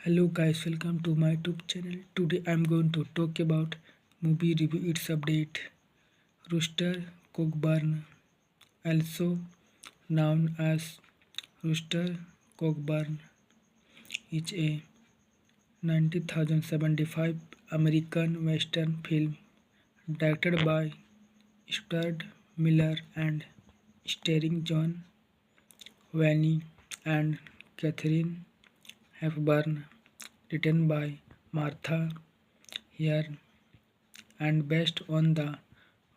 Hello guys, welcome to my YouTube channel. Today I'm going to talk about movie review its update. Rooster Cogburn, also known as Rooster Cogburn, is a 1975 American Western film directed by Stuart Miller and starring John Wayne and Catherine Hepburn, written by Martha Hare and based on the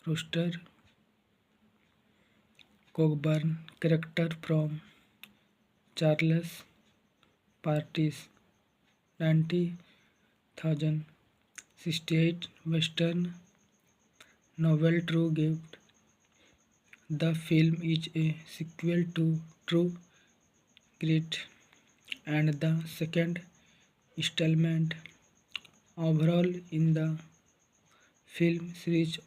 Rooster Cogburn character from Charles Party's 1968 Western novel True Gift. The film is a sequel to True Grit and the second installment overall in the film series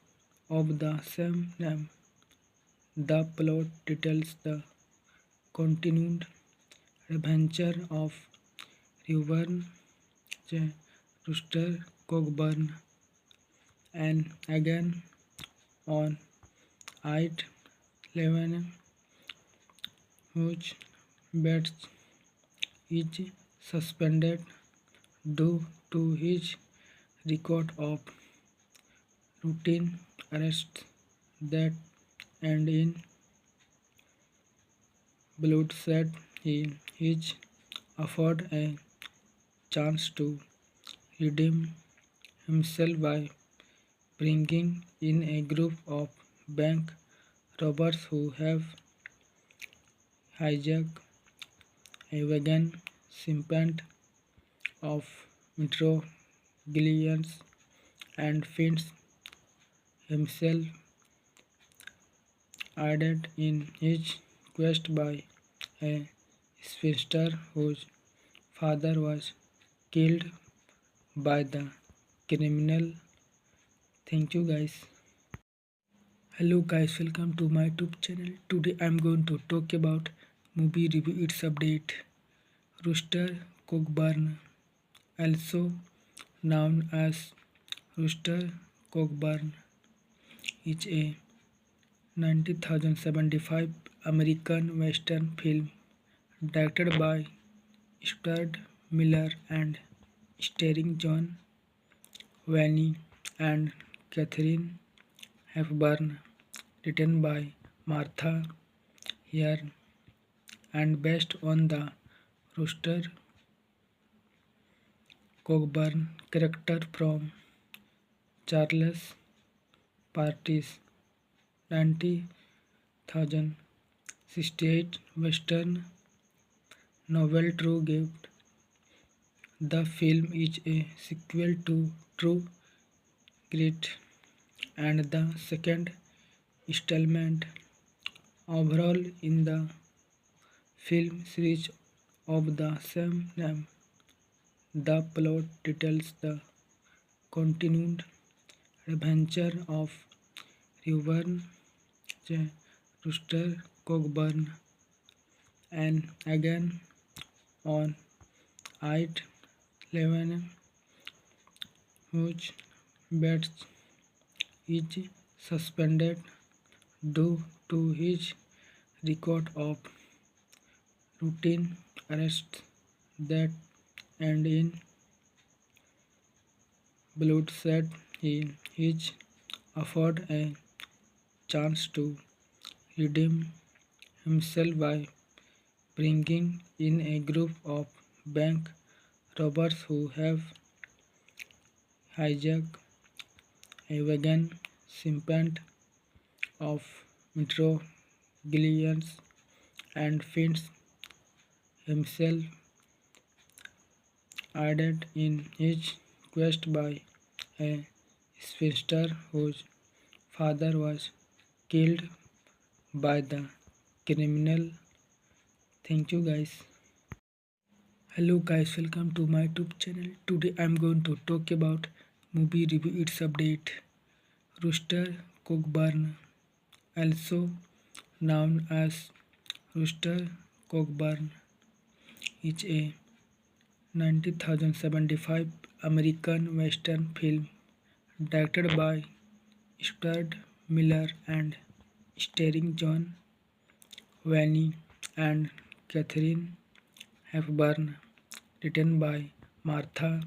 of the same name. The plot details the continued adventure of Reuben J. Rooster Cogburn and again on I-11 whose bed is suspended due to his record of routine arrests that end in bloodshed. He is offered a chance to redeem himself by bringing in a group of bank robbers who have hijacked a wagon shipment of metropolitans and finds himself aided in his quest by a spinster whose father was killed by the criminal. Thank you guys. Hello guys, welcome to my YouTube channel. Today I'm going to talk about movie review its update. Rooster Cogburn, also known as Rooster Cogburn, is a 1975 American Western film directed by Stuart Miller and starring John Wayne and Catherine Hepburn, written by Martha Hare and based on the Rooster Cogburn character from Charles Party's 1968 Western novel True Gift. The film is a sequel to True Grit and the second installment overall in the film series of the same name. The plot details the continued adventure of Reuben J. Rooster Cogburn and again on I-11 whose bed is suspended due to his record of routine arrests that end in bloodshed. He is offered a chance to redeem himself by bringing in a group of bank robbers who have hijacked a wagon shipment of metropolitans and finds himself aided in his quest by a spinster whose father was killed by the criminal. Thank you guys. Hello guys, welcome to my YouTube channel. Today I'm going to talk about movie review its update. Rooster Cogburn, also known as Rooster Cogburn, is a 90,075 American Western film directed by Stuart Miller and starring John Wayne and Catherine Hepburn, written by Martha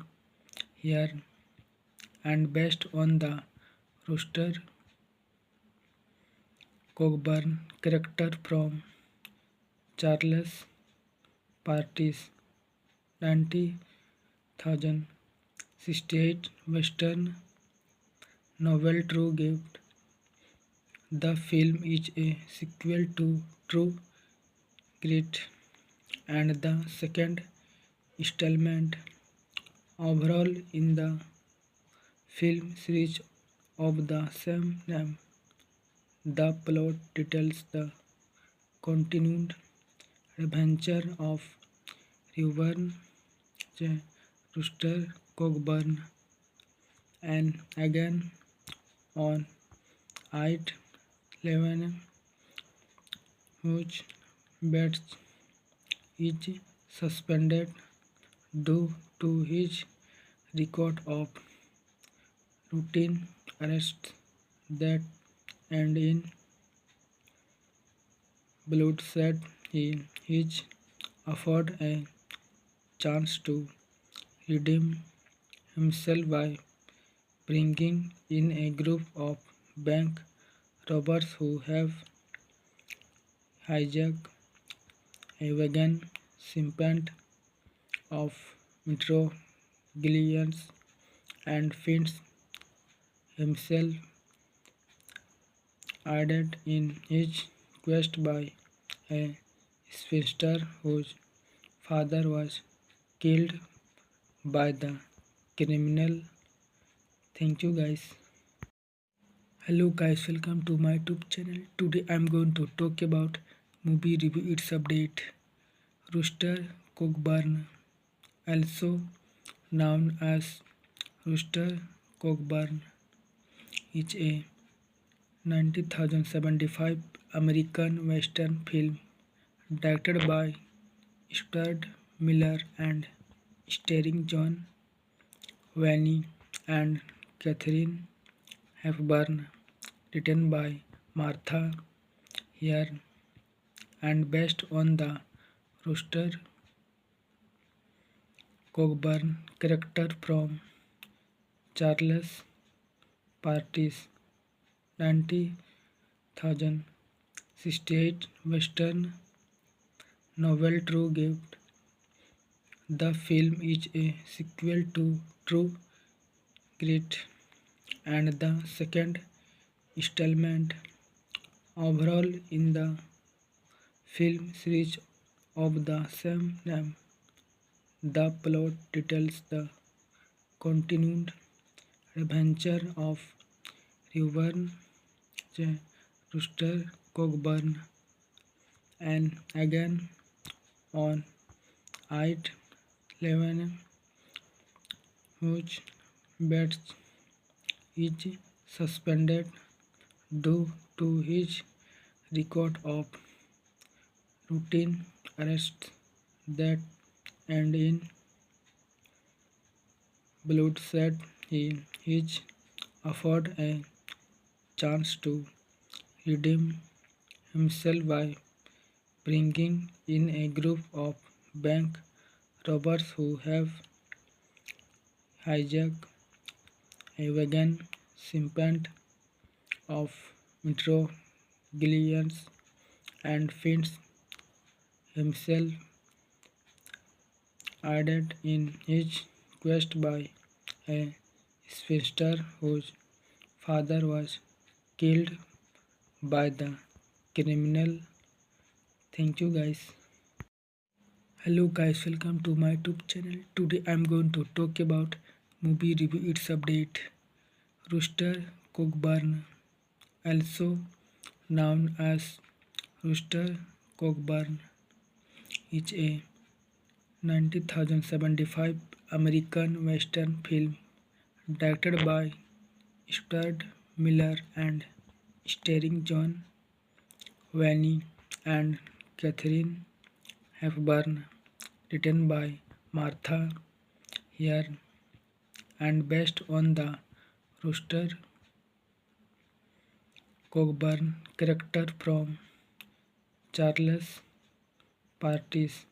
Hare and based on the Rooster Cogburn character from Charles Party's 90,068 Western novel True Gift. The film is a sequel to True Grit and the second installment overall in the film series of the same name. The plot details the continued adventure of Reuben J. Rooster Cogburn and again on I-11 whose bed is suspended due to his record of routine arrests that end in bloodshed. He is offered a chance to redeem himself by bringing in a group of bank robbers who have hijacked a wagon shipment of metropolitans and finds himself aided in his quest by a spinster whose father was killed by the criminal. Thank you guys. Hello guys, welcome to my YouTube channel. Today I'm going to talk about movie review its update. Rooster Cogburn, also known as Rooster Cogburn, is a 90,075 American Western film directed by Stuart Miller and starring John Wayne and Catherine Hepburn, written by Martha Hare and based on the Rooster Cogburn character from Charles Party's 90,068 Western novel True Gift. The film is a sequel to True Grit and the second installment overall in the film series of the same name. The plot details the continued adventure of Reuben J. Rooster Cogburn and again on I-11 whose bed is suspended due to his record of routine arrests that end in bloodshed. He is offered a chance to redeem himself by bringing in a group of bank robbers who have hijacked a wagon shipment of metropolitans and finds himself aided in his quest by a spinster whose father was killed by the criminal. Thank you guys. Hello guys, welcome to my YouTube channel. Today I'm going to talk about movie review its update. Rooster Cogburn, also known as Rooster Cogburn, is a 90,075 American Western film directed by Stuart Miller and starring John Wayne and Catherine Hepburn, written by Martha here, and based on the Rooster Cogburn character from Charles Party's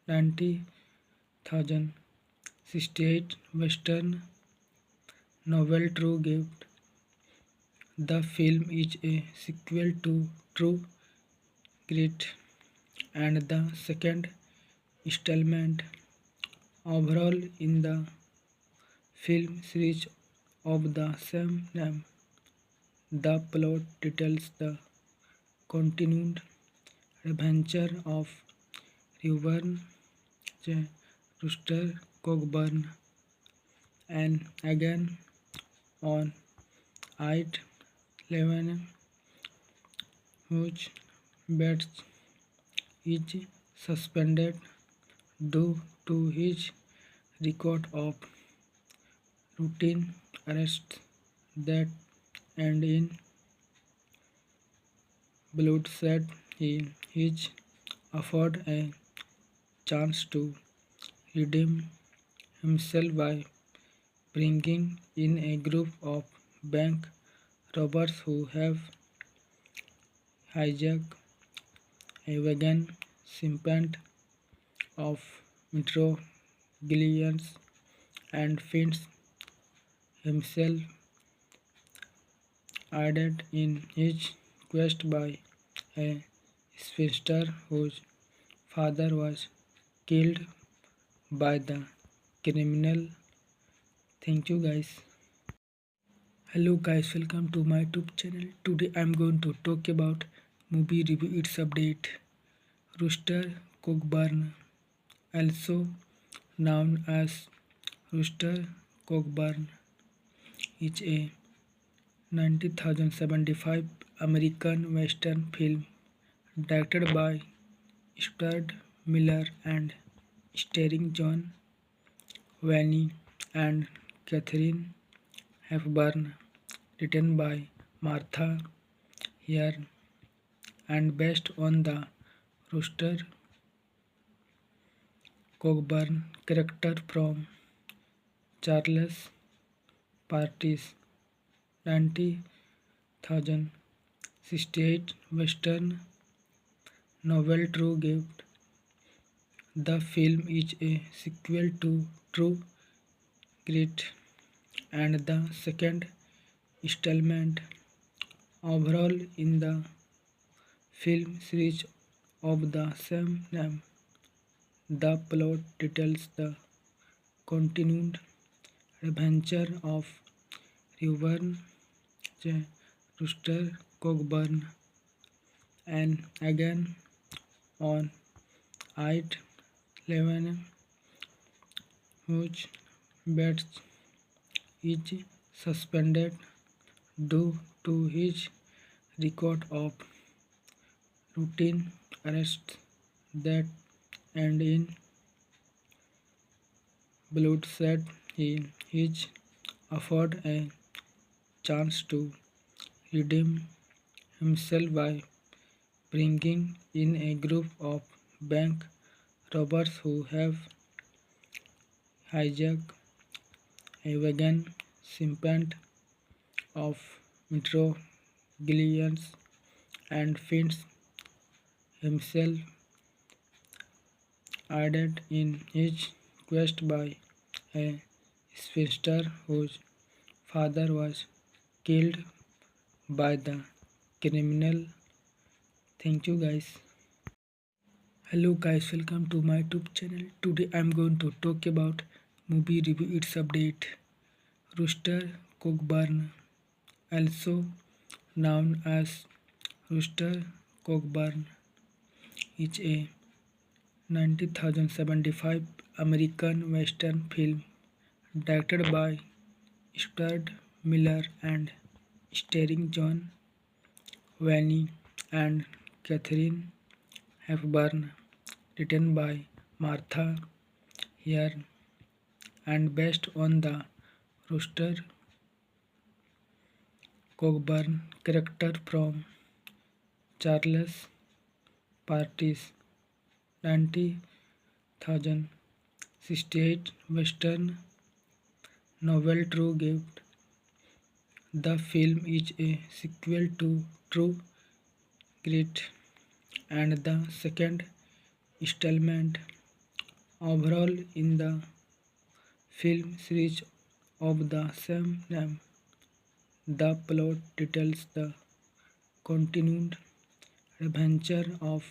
1968 Western novel True Gift. The film is a sequel to True Grit and the second installment overall in the film series of the same name. The plot details the continued adventure of Reuben J. Rooster Cogburn and again on I-11 whose bed is suspended due to his record of routine arrests that end in bloodshed. He is offered a chance to redeem himself by bringing in a group of bank robbers who have hijacked a wagon shipment of metropolitans and finds himself aided in his quest by a spinster whose father was killed by the criminal. Thank you guys. Hello guys, welcome to my YouTube channel. Today I'm going to talk about movie review its update. Rooster Cogburn, also known as Rooster Cogburn, is a 1975 American Western film directed by Stuart Miller and starring John Wayne and Katharine Hepburn, written by Martha Hare and based on the Rooster Cogburn character from Charles Party's 1968 Western novel True Gift. The film is a sequel to True Grit and the second installment overall in the film series of the same name. The plot details the continued adventure of Reuben J. Rooster Cogburn and again on I-11 whose bed is suspended due to his record of routine arrests that end in bloodshed. He is offered a chance to redeem himself by bringing in a group of bank robbers who have hijacked a wagon shipment of metropolitans and finds himself aided in his quest by a spinster whose father was killed by the criminal. Thank you guys. Hello guys, welcome to my YouTube channel. Today I'm going to talk about movie review its update. Rooster Cogburn, also known as Rooster Cogburn, is a 1975 American Western film directed by Stuart Miller and starring John Wayne and Katharine Hepburn, written by Martha Hare and based on the Rooster Cogburn character from Charles Party's 1968 1968 Western novel True Gift. The film is a sequel to True Grit and the second installment overall in the film series of the same name. The plot details the continued adventure of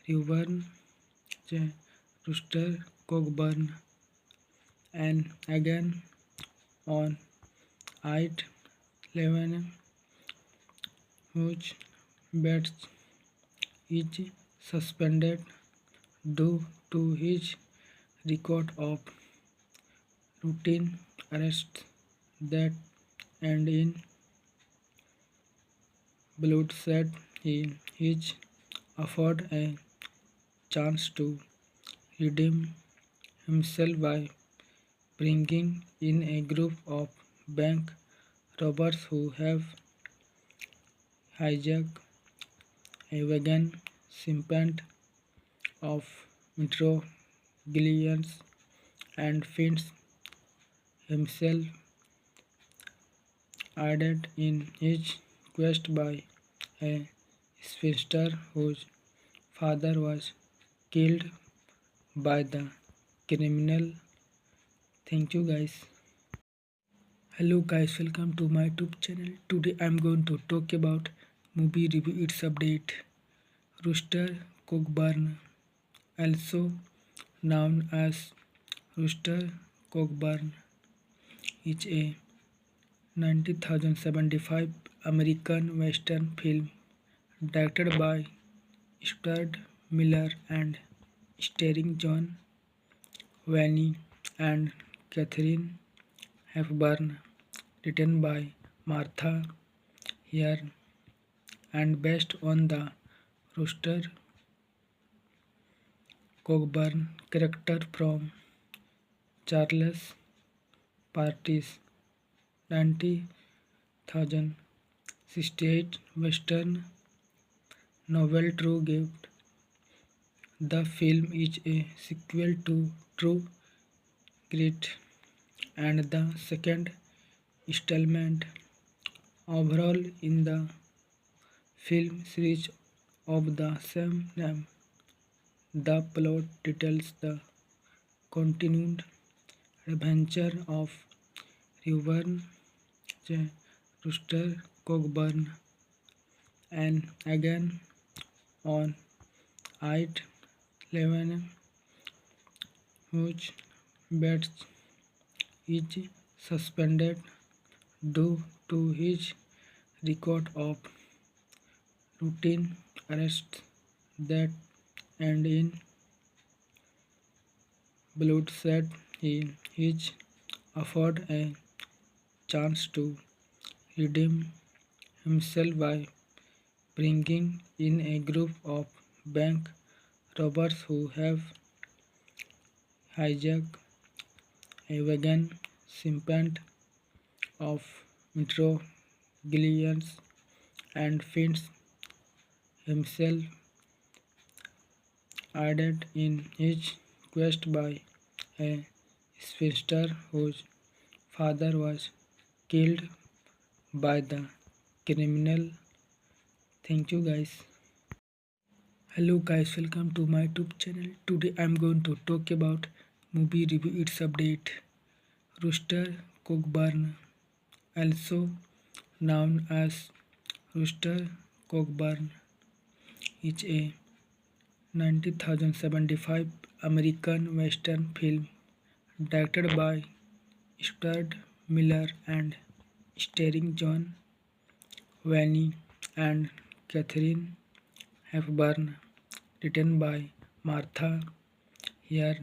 Reuben J. Rooster Cogburn and again on I-11 whose badge is suspended due to his record of routine arrests that end in bloodshed. He is offered a chance to redeem himself by bringing in a group of bank robbers who have hijacked a wagon shipment of metropolitans and finds himself aided in his quest by a spinster whose father was killed by the criminal. Thank you guys. Hello guys, welcome to my YouTube channel. Today I'm going to talk about movie review its update. Rooster Cogburn, also known as Rooster Cogburn, is a 1975 American Western film directed by Stuart Miller and starring John Wayne and Katharine Hepburn, written by Martha Hare and based on the Rooster Cogburn character from Charles Party's 1968 Western novel True Gift. The film is a sequel to True Grit and the second installment overall in the film series of the same name. The plot details the continued adventure of Reuben J. Rooster Cogburn and again on I-11 whose badge is suspended due to his record of routine arrests that end in bloodshed. He is offered a chance to redeem himself by bringing in a group of bank robbers who have hijacked a wagon shipment of metropolitans and finds himself aided in his quest by a spinster whose father was killed by the criminal. Thank you guys. Hello guys, welcome to my YouTube channel. Today I'm going to talk about movie review its update. Rooster Cogburn, also known as Rooster Cogburn, is a 1975 American Western film directed by Stuart Miller and starring John Wayne and Katharine Hepburn, written by Martha Hare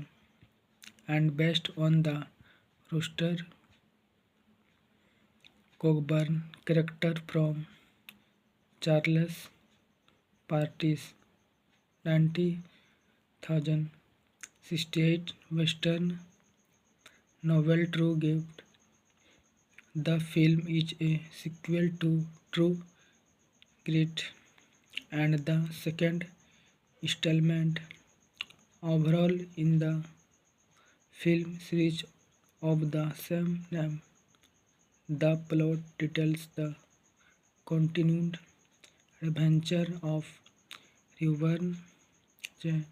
and based on the Rooster Cogburn character from Charles Party's 1968 Western novel True Gift. The film is a sequel to True Grit and the second installment overall in the film series of the same name. The plot details the continued adventure of Reuben J.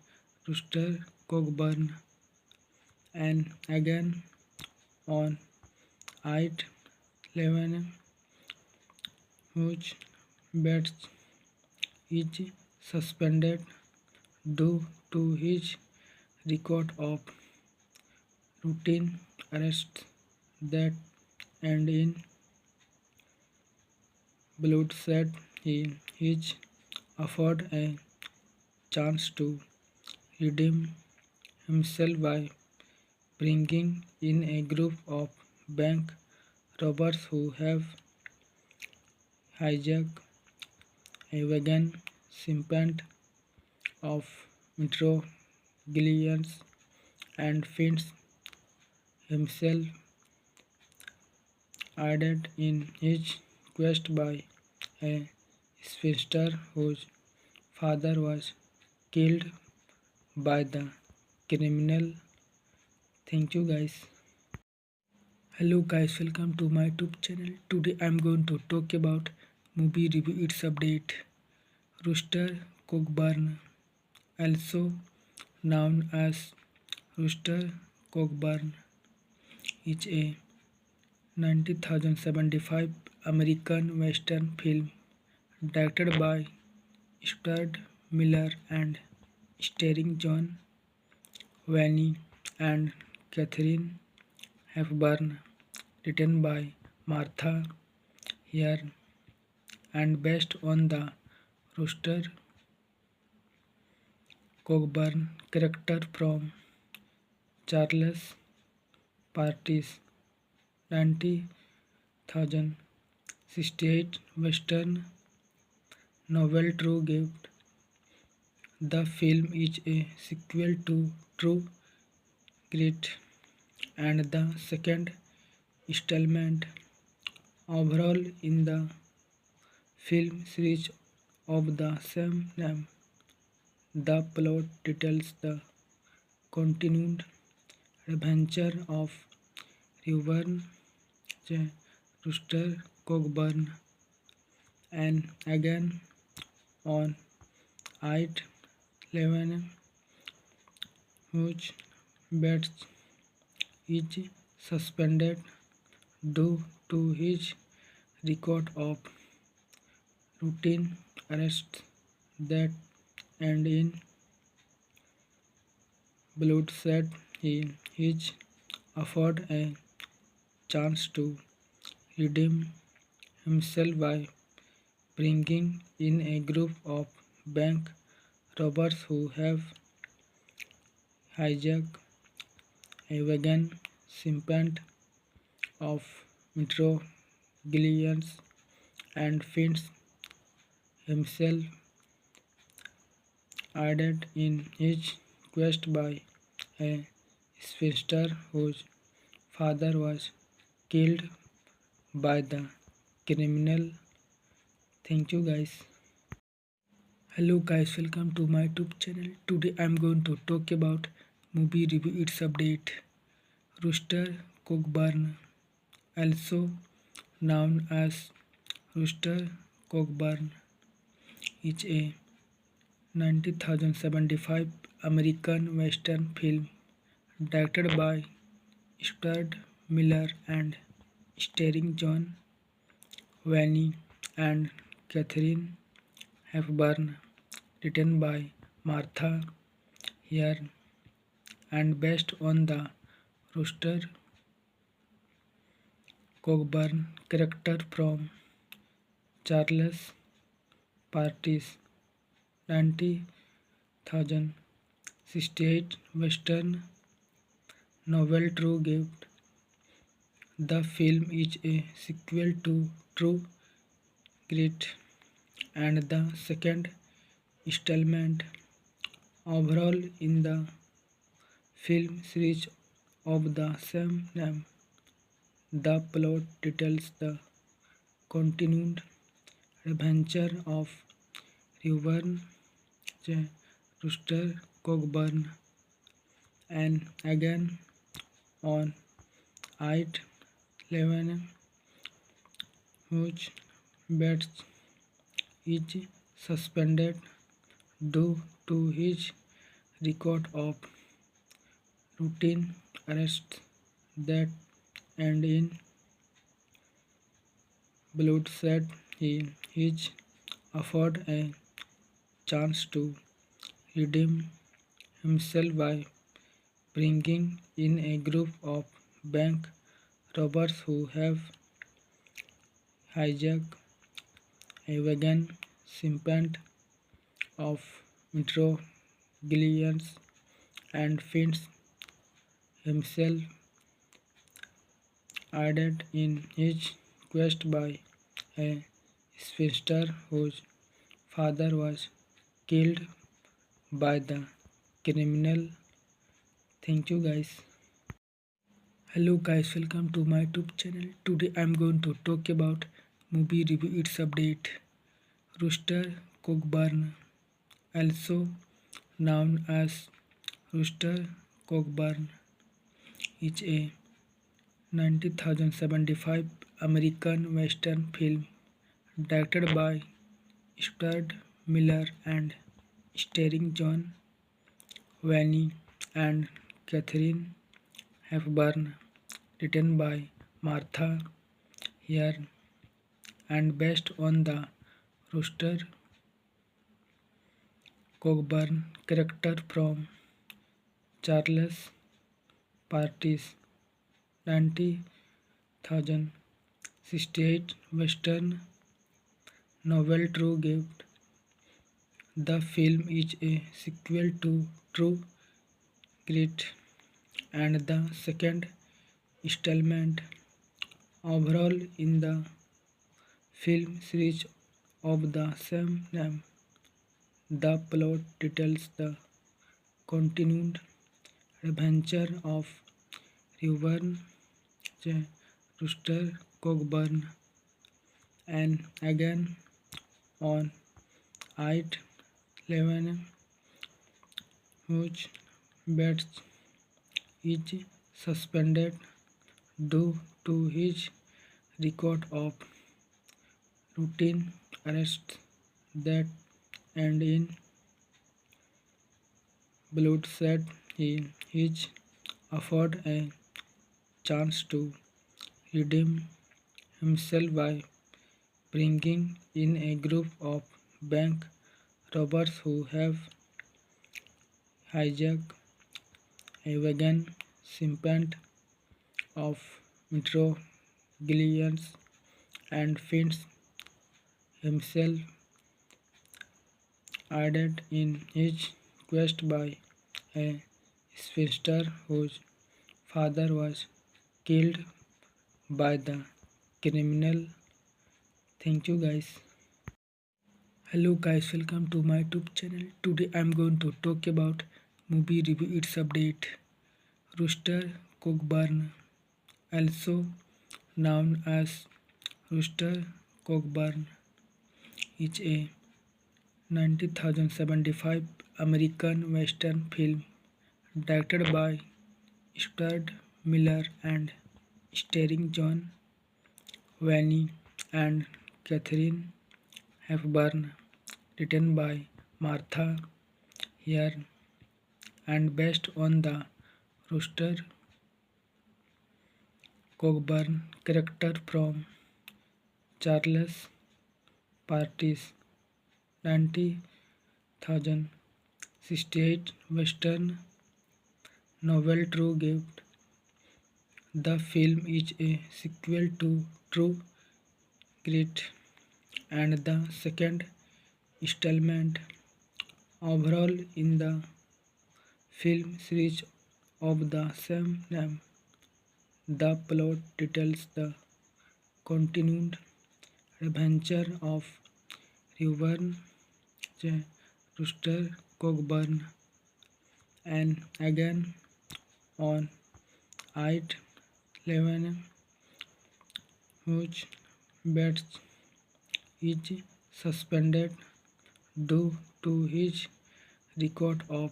Rooster Cogburn and again on I-11 whose bets is suspended due to his record of routine arrests that end in bloodshed. He is offered a chance to redeem himself by bringing in a group of bank robbers who have hijacked a wagon shipment of metropolitans and finds himself aided in his quest by a spinster whose father was killed by the criminal. Thank you guys. Hello guys, welcome to my YouTube channel. Today I'm going to talk about movie review its update. Rooster Cogburn, also known as Rooster Cogburn, is a 1975 American Western film directed by Stuart Miller and starring John Wayne and Catherine Hepburn, written by Martha Hare and based on the Rooster Cogburn character from Charles Party's 1968 Western novel True Gift. The film is a sequel to True Grit and the second installment overall in the film series of the same name. The plot details the continued adventure of Reuben J. Rooster Cogburn and again on I-11 whose bets is suspended due to his record of routine arrests that end in bloodshed. He is offered a chance to redeem himself by bringing in a group of bank robbers who have hijacked a wagon shipment of metropolitans and finds himself aided in his quest by a spinster whose father was killed by the criminal. Thank you guys. Hello guys, welcome to my YouTube channel. Today I'm going to talk about movie review its update. Rooster Cogburn, also known as Rooster Cogburn, is a 1975 American Western film directed by Stuart Miller and starring John Wayne and Catherine Hepburn, written by Martha Hare and based on the Rooster Cogburn character from Charles Party's 1968 Western novel True Gift. The film is a sequel to True Grit and the second installment overall in the film series of the same name. The plot details the continued adventure of Reuben J. Rooster Cogburn and again on 8/11, whose bets is suspended due to his record of routine arrests that end in bloodshed. He is offered a chance to redeem himself by bringing in a group of bank robbers who have hijacked a wagon shipment of metropolitans and finds himself aided in his quest by a spinster whose father was killed by the criminal. Thank you guys. Hello guys, welcome to my YouTube channel. Today I'm going to talk about movie review its update. Rooster Cogburn, also known as Rooster Cogburn, is a 1975 American Western film directed by Stuart Miller and starring John Wayne and Catherine Hepburn, written by Martha Hare and based on the Rooster Cogburn character from Charles Party's 1968 Western novel True Gift. The film is a sequel to True Grit and the second installment overall in the film series of the same name. The plot details the continued adventure of Reuben J. Rooster Cogburn and again on 8/11, whose bets is suspended due to his record of routine arrests that end in bloodshed. He is offered a chance to redeem himself by bringing in a group of bank robbers who have hijacked a wagon shipment of metropolitans and finds himself aided in his quest by a spinster whose father was killed by the criminal. Thank you guys. Hello guys, welcome to my YouTube channel. Today I'm going to talk about movie review its update. Rooster Cogburn, also known as Rooster Cogburn, is a 1975 American Western film directed by Stuart Miller and starring John Wayne and Catherine Hepburn, written by Martha Hare and based on the Rooster Cogburn character from Charles Party's 1968 Western novel True Gift. The film is a sequel to True Grit and the second installment overall in the film series of the same name. The plot details the continued adventure of Reuben J. Rooster Cogburn and again on 8/11, whose bets is suspended due to his record of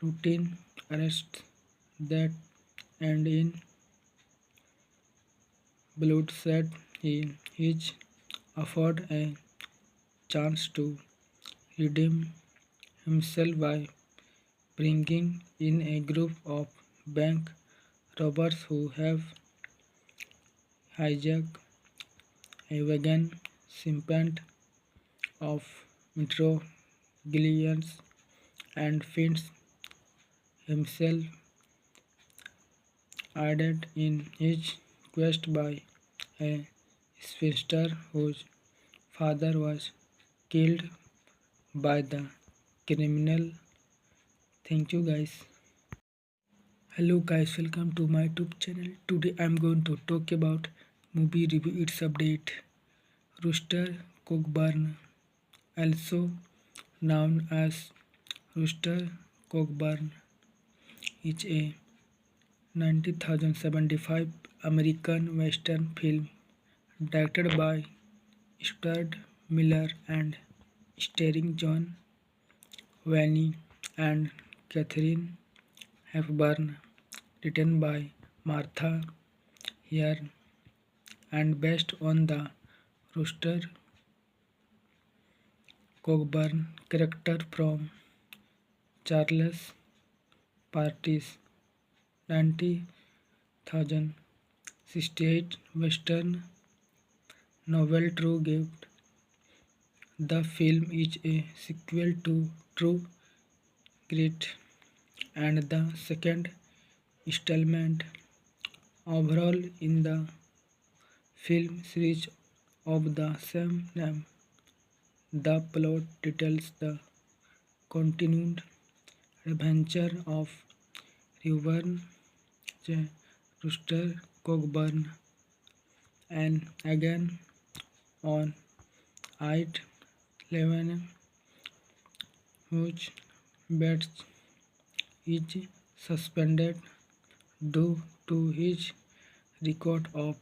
routine arrests that and in bloodshed. He is offered a chance to redeem himself by bringing in a group of bank robbers who have hijacked a wagon shipment of metropolitans and finds himself aided in his quest by a spinster whose father was killed by the criminal. Thank you guys. Hello guys, welcome to my YouTube channel. Today I'm going to talk about movie review its update. Rooster Cogburn, also known as Rooster Cogburn, is a 1975 American Western film directed by Stuart Miller and starring John Wayne and Catherine Hepburn, written by Martha Hare and based on the Rooster Cogburn character from Charles Party's 1968 Western novel True Gift. The film is a sequel to True Grit and the second installment overall in the film series of the same name. The plot details the continued adventure of Reverend J. Rooster Cogburn and again on I-11 whose bed is suspended due to his record of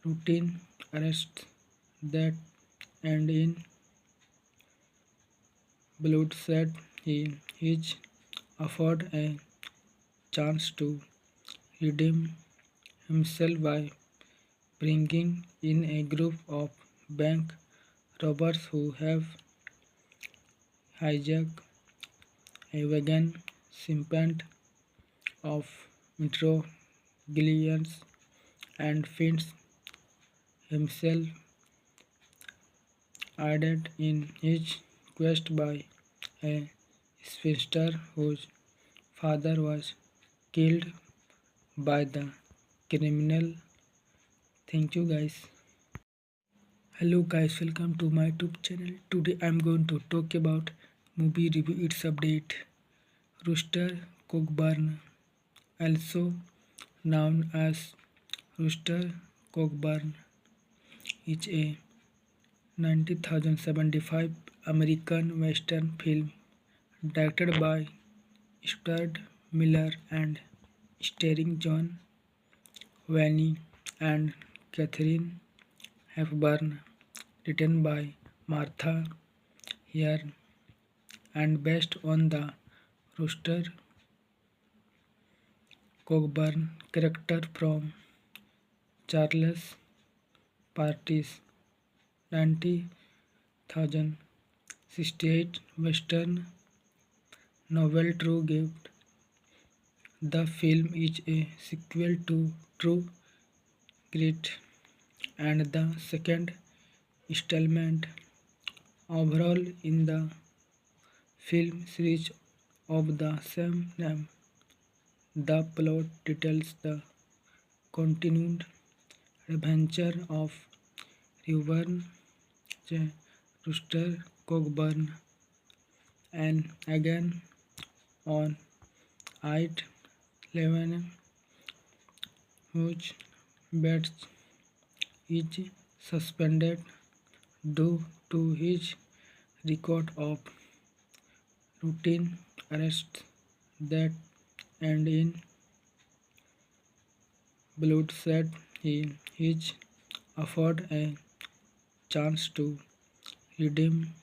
routine arrests that end in bloodshed. He is offered a chance to redeem himself by bringing in a group of bank robbers who have hijacked a wagon shipment of metropolitans and finds himself aided in his quest by a spinster whose father was killed by the criminal. Thank you guys. Hello guys, welcome to my YouTube channel. Today I'm going to talk about movie review its update. Rooster Cogburn, also known as Rooster Cogburn, is a 1975 American Western film directed by Stuart Miller and starring John Wayne and Catherine Hepburn, written by Martha Hare and based on the Rooster Cogburn character from Charles Party's 1968 Western novel True Gift. The film is a sequel to True Grit and the second installment overall in the film series of the same name. The plot details the continued adventure of Reverend J. Rooster Cogburn and again on I-11 whose bed is suspended due to his record of routine arrests that end in bloodshed. He is offered a chance to redeem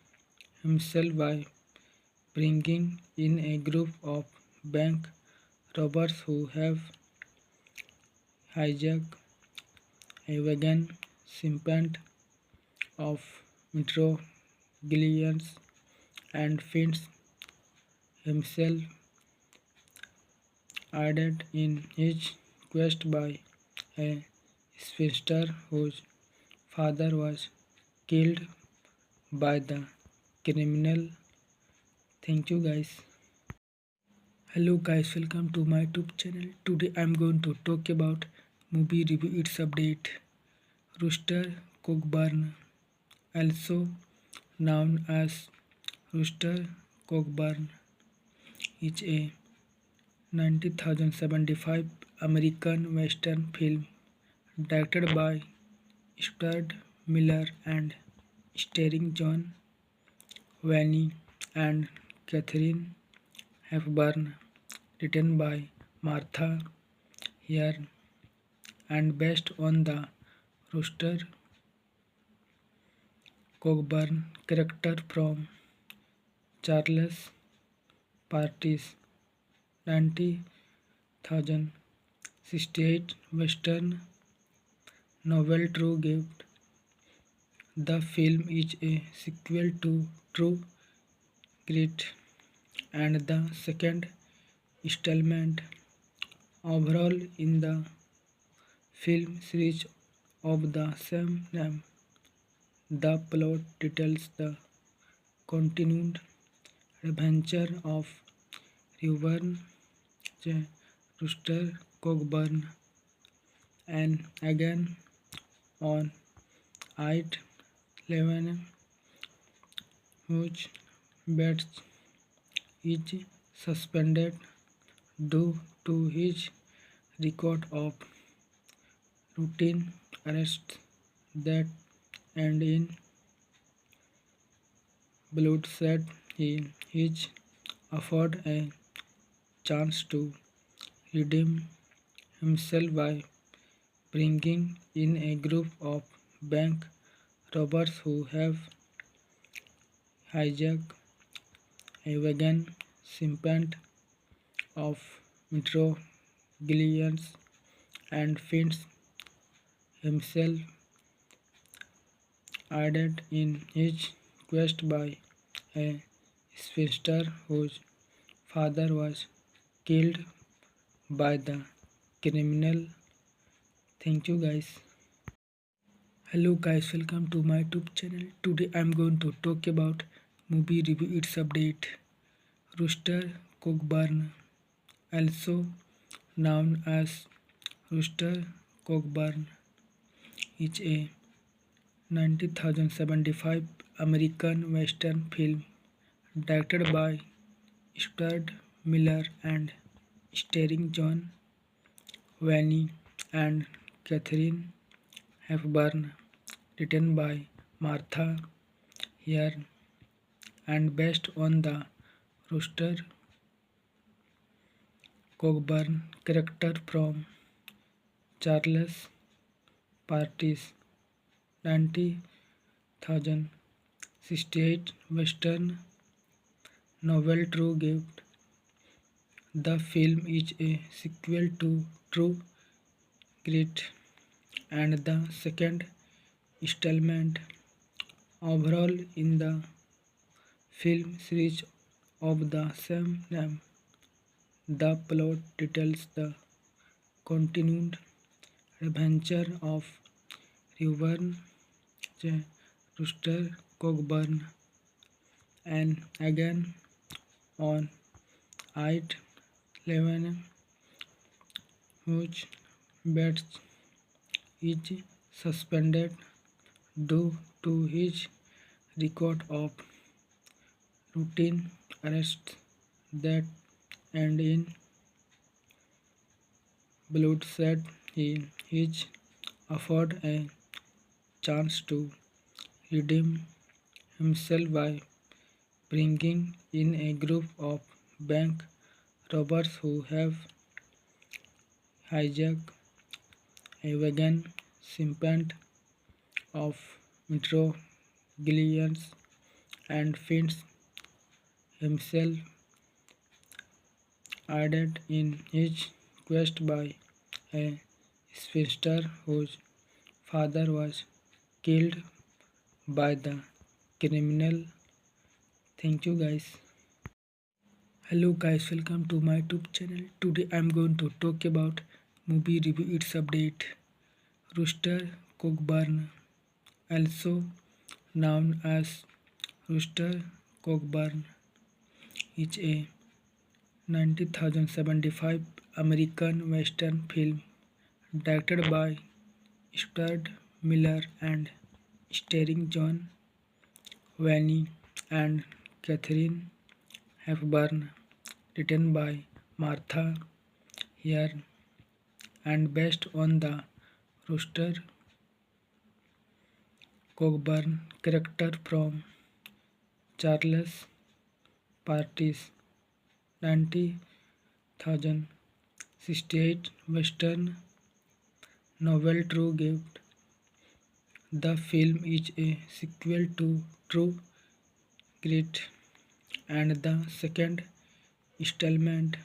himself by bringing in a group of bank robbers who have hijacked a wagon shipment of metropolitans and finds himself aided in his quest by a spinster whose father was killed by the criminal. Thank you guys. Hello guys, welcome to my YouTube channel. Today I'm going to talk about movie review its update. Rooster Cogburn, also known as Rooster Cogburn, is a 1975 American Western film directed by Stuart Miller and starring John Wayne and Catherine Hepburn, written by Martha Hare and based on the Rooster Cogburn character from Charles Party's 1968 Western novel True Gift. The film is a sequel to True Grit and the second installment overall in the film series of the same name. The plot details the continued adventure of Reuben J. Rooster Cogburn and again on I-11 whose bed is suspended due to his record of routine arrests that end in bloodshed. He is offered a chance to redeem himself by bringing in a group of bank robbers who have hijacked a wagon shipment of metropolitans and finds himself aided in his quest by a spinster whose father was killed by the criminal. Thank you guys. Hello guys, welcome to my YouTube channel. Today I'm going to talk about movie review its update. Rooster Cogburn, also known as Rooster Cogburn, is a 1975 American Western film directed by Stuart Miller and starring John Wayne and Catherine Hepburn, written by Martha Hare and based on the Rooster Cogburn character from Charles Party's 1968 Western novel True Gift. The film is a sequel to True Grit and the second installment overall in the film series of the same name. The plot details the continued adventure of Reuben J. Rooster Cogburn and again on I-11 whose bed is suspended due to his record of routine arrests that end in bloodshed. He is offered a chance to redeem himself by bringing in a group of bank robbers who have hijacked a wagon shipment of metropolitans and finds himself aided in his quest by a spinster whose father was killed by the criminal. Thank you guys. Hello guys, welcome to my YouTube channel. Today I'm going to talk about movie review its update. Rooster Cogburn, also known as Rooster Cogburn, is a 1975 American Western film directed by Stuart Miller and starring John Wayne and Catherine Hepburn, written by Martha Hare and based on the Rooster Cogburn character from Charles Party's 1968 Western novel True Gift. The film is a sequel to True Grit and the second installment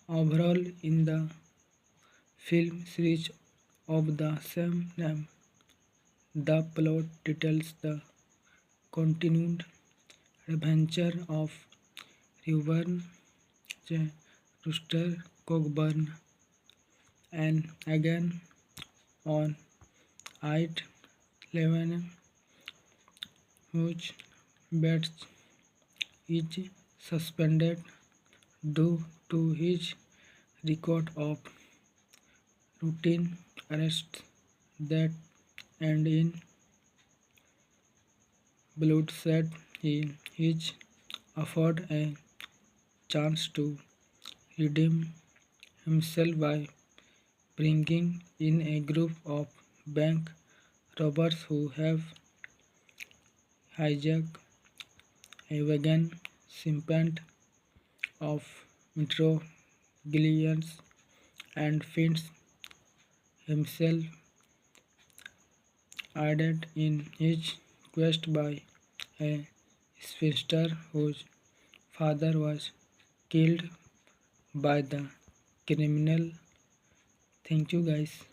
overall in the film series of the same name. The plot details the continued adventure of Reuben J. Rooster Cogburn and again on I-11 whose bed is suspended due to his record of routine arrests that end in bloodshed. He is offered a chance to redeem himself by bringing in a group of bank robbers who have hijacked a wagon shipment of metropolitans and finds himself aided in his quest by a spinster whose father was killed by the criminal. Thank you guys.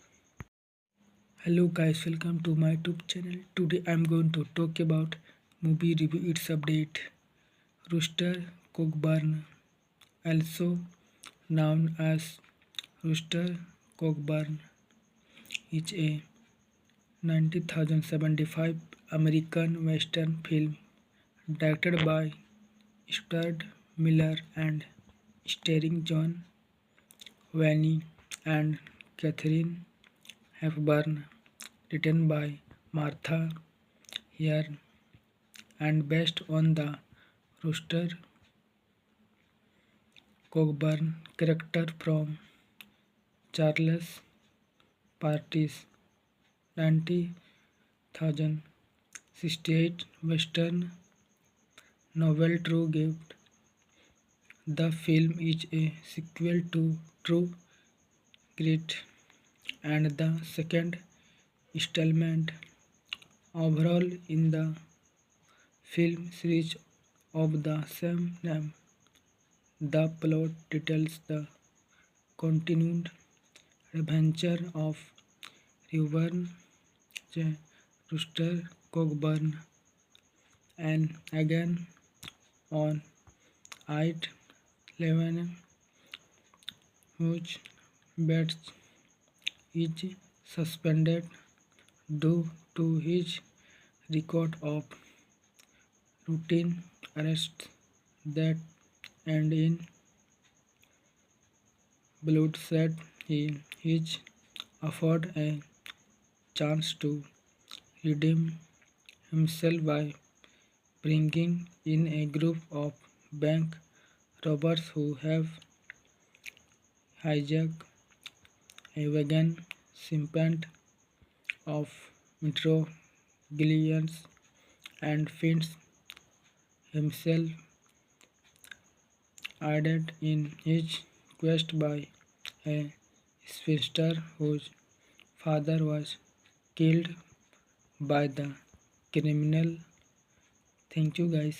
Hello guys, welcome to my YouTube channel. Today I'm going to talk about movie review its update. Rooster Cogburn, also known as Rooster Cogburn, is a 1975 American Western film directed by Stuart Miller and starring John Wayne and Catherine Hepburn, written by Martha Hare and based on the Rooster Cogburn character from Charles Party's 1968 Western novel True Gift. The film is a sequel to True Grit and the second installment overall in the film series of the same name. The plot details the continued adventure of Reuben J. Rooster Cogburn and again on I-11 whose bed is suspended due to his record of routine arrests that end in bloodshed. He is offered a chance to redeem himself by bringing in a group of bank robbers who have hijacked a wagon shipment of metropolitans and finds himself aided in his quest by a spinster whose father was killed by the criminal. Thank you guys.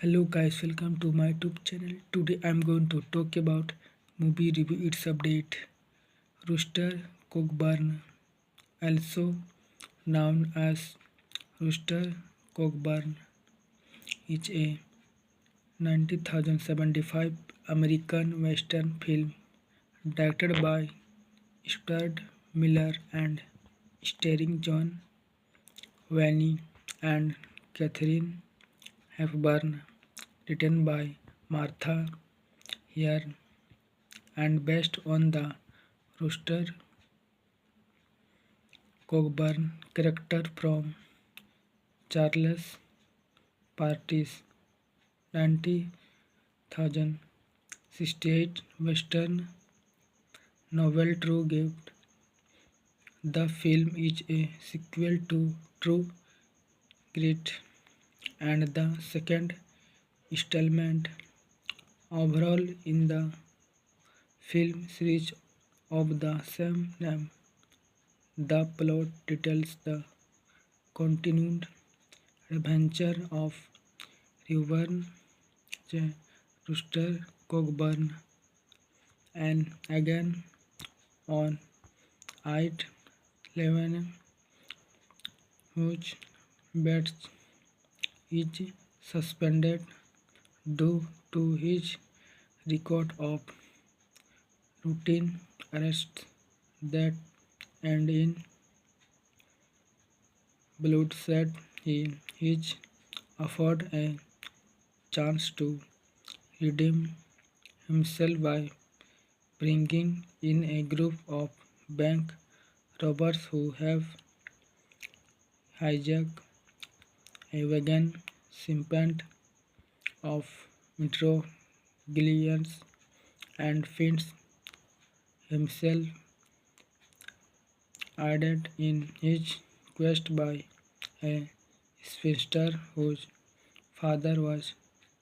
Hello guys, welcome to my YouTube channel. Today I'm going to talk about movie review its update. Rooster Cogburn, also known as Rooster Cogburn, is a 1975 American Western film directed by Stuart Miller and starring John Wayne and Catherine Hepburn, written by Martha Hare and based on the Rooster Cogburn character from Charles Party's 1968 Western novel True Gift. The film is a sequel to True Grit and the second installment overall in the film series of the same name. The plot details the continued adventure of Reuben J. Rooster Cogburn and again on I-11 whose bed is suspended due to his record of routine arrests that end in bloodshed. He is offered a chance to redeem himself by bringing in a group of bank robbers who have hijacked a wagon shipment of metropolitans and finds himself aided in his quest by a spinster whose father was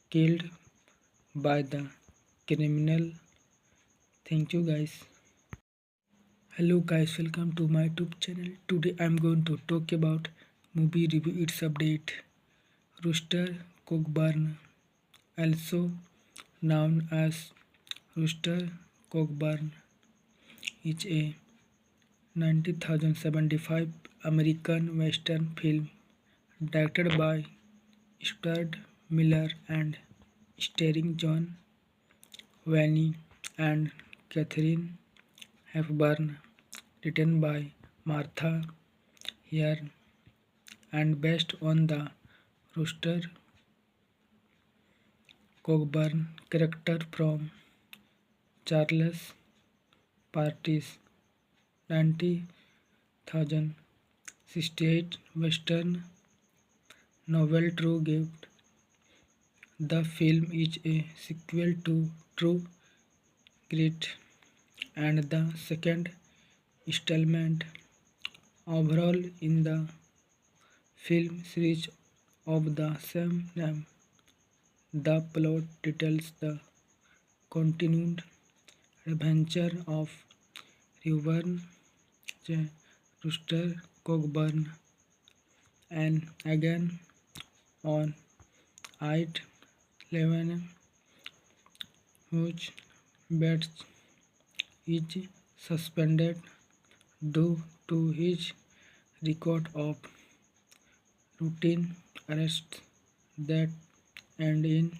killed by the criminal. Thank you guys. Hello guys, welcome to my YouTube channel. Today I'm going to talk about movie review its update. Rooster Cogburn, also known as Rooster Cogburn, is a 1975 American Western film directed by Stuart Miller and starring John Wayne and Catherine Hepburn, written by Martha Hare and based on the Rooster Cogburn character from Charles Party's 1968 Western novel True Gift. The film is a sequel to True Grit and the second installment overall in the film series of the same name. The plot details the continued adventure of Reuben J. Rooster Cogburn and again on I-11 whose bed is suspended due to his record of routine arrests that end in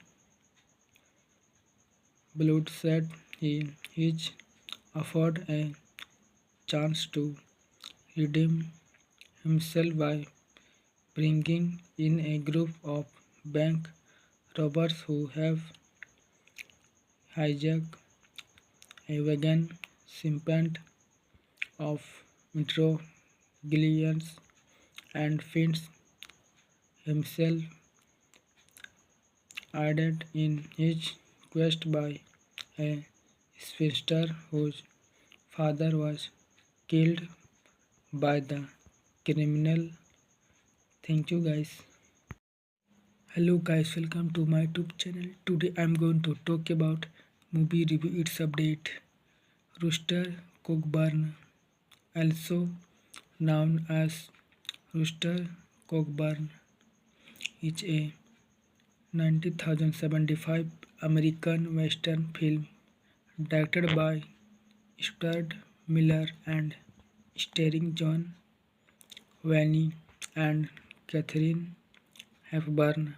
bloodshed. He is offered a chance to redeem himself by bringing in a group of bank robbers who have hijacked a wagon shipment of metropolitans and finds himself aided in his quest by a spinster whose father was killed by the criminal. Thank you guys. Hello guys, welcome to my YouTube channel. Today I'm going to talk about movie review its update. Rooster Cogburn, also known as Rooster Cogburn, is a 90,075 American Western film directed by Stuart Miller and starring John Wayne and Catherine Hepburn,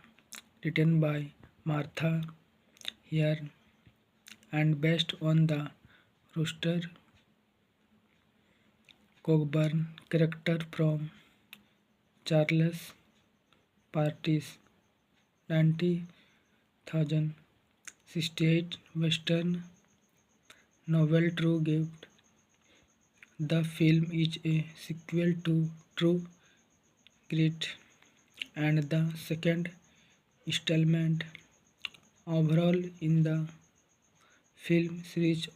written by Martha Hare and based on the Rooster Cogburn character from Charles Partis 90,068 Western novel True Gift. The film is a sequel to True Grit and the second installment overall in the film series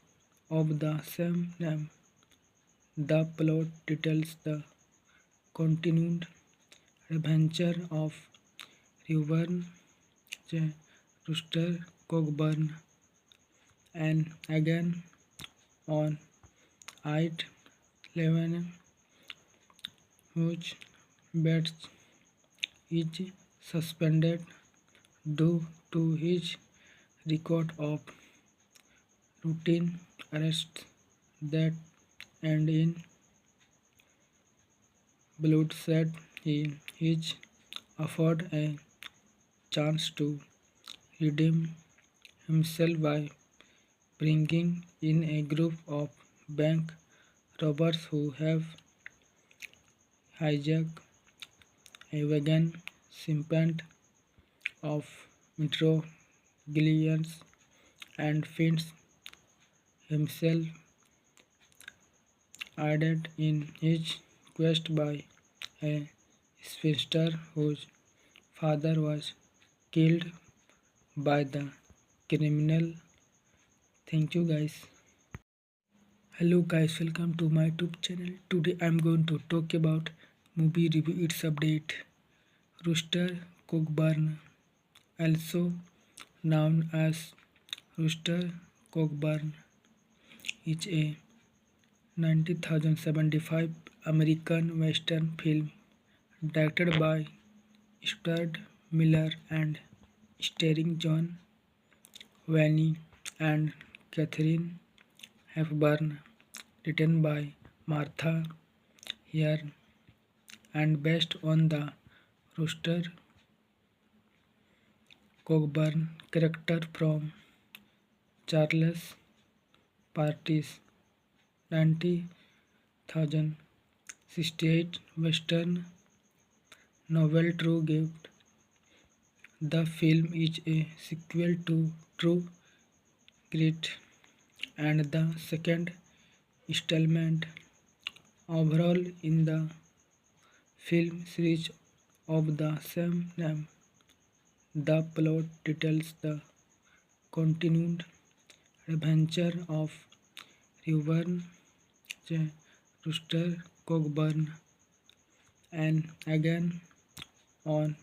of the same name. The plot details the continued adventure of Reuben J. Rooster Cogburn and again on I-11 whose Bates is suspended due to his record of routine arrests that end in bloodshed. He is offered a chance to redeem himself by bringing in a group of bank robbers who have hijacked a wagon shipment of metropolitans and finds himself aided in his quest by a spinster whose father was killed by the criminal. Thank you guys. Hello guys, welcome to my YouTube channel. Today I'm going to talk about movie review its update. Rooster Cogburn, also known as Rooster Cogburn, is a 90,075 American Western film directed by Stuart Miller and starring John Wayne and Catherine Hepburn, written by Martha Hare and based on the Rooster Cogburn character from Charles Partis 90,068 Western novel True Gift. The film is a sequel to True Grit and the second installment overall in the film series of the same name. The plot details the continued adventure of Reuben J. Rooster Cogburn and again on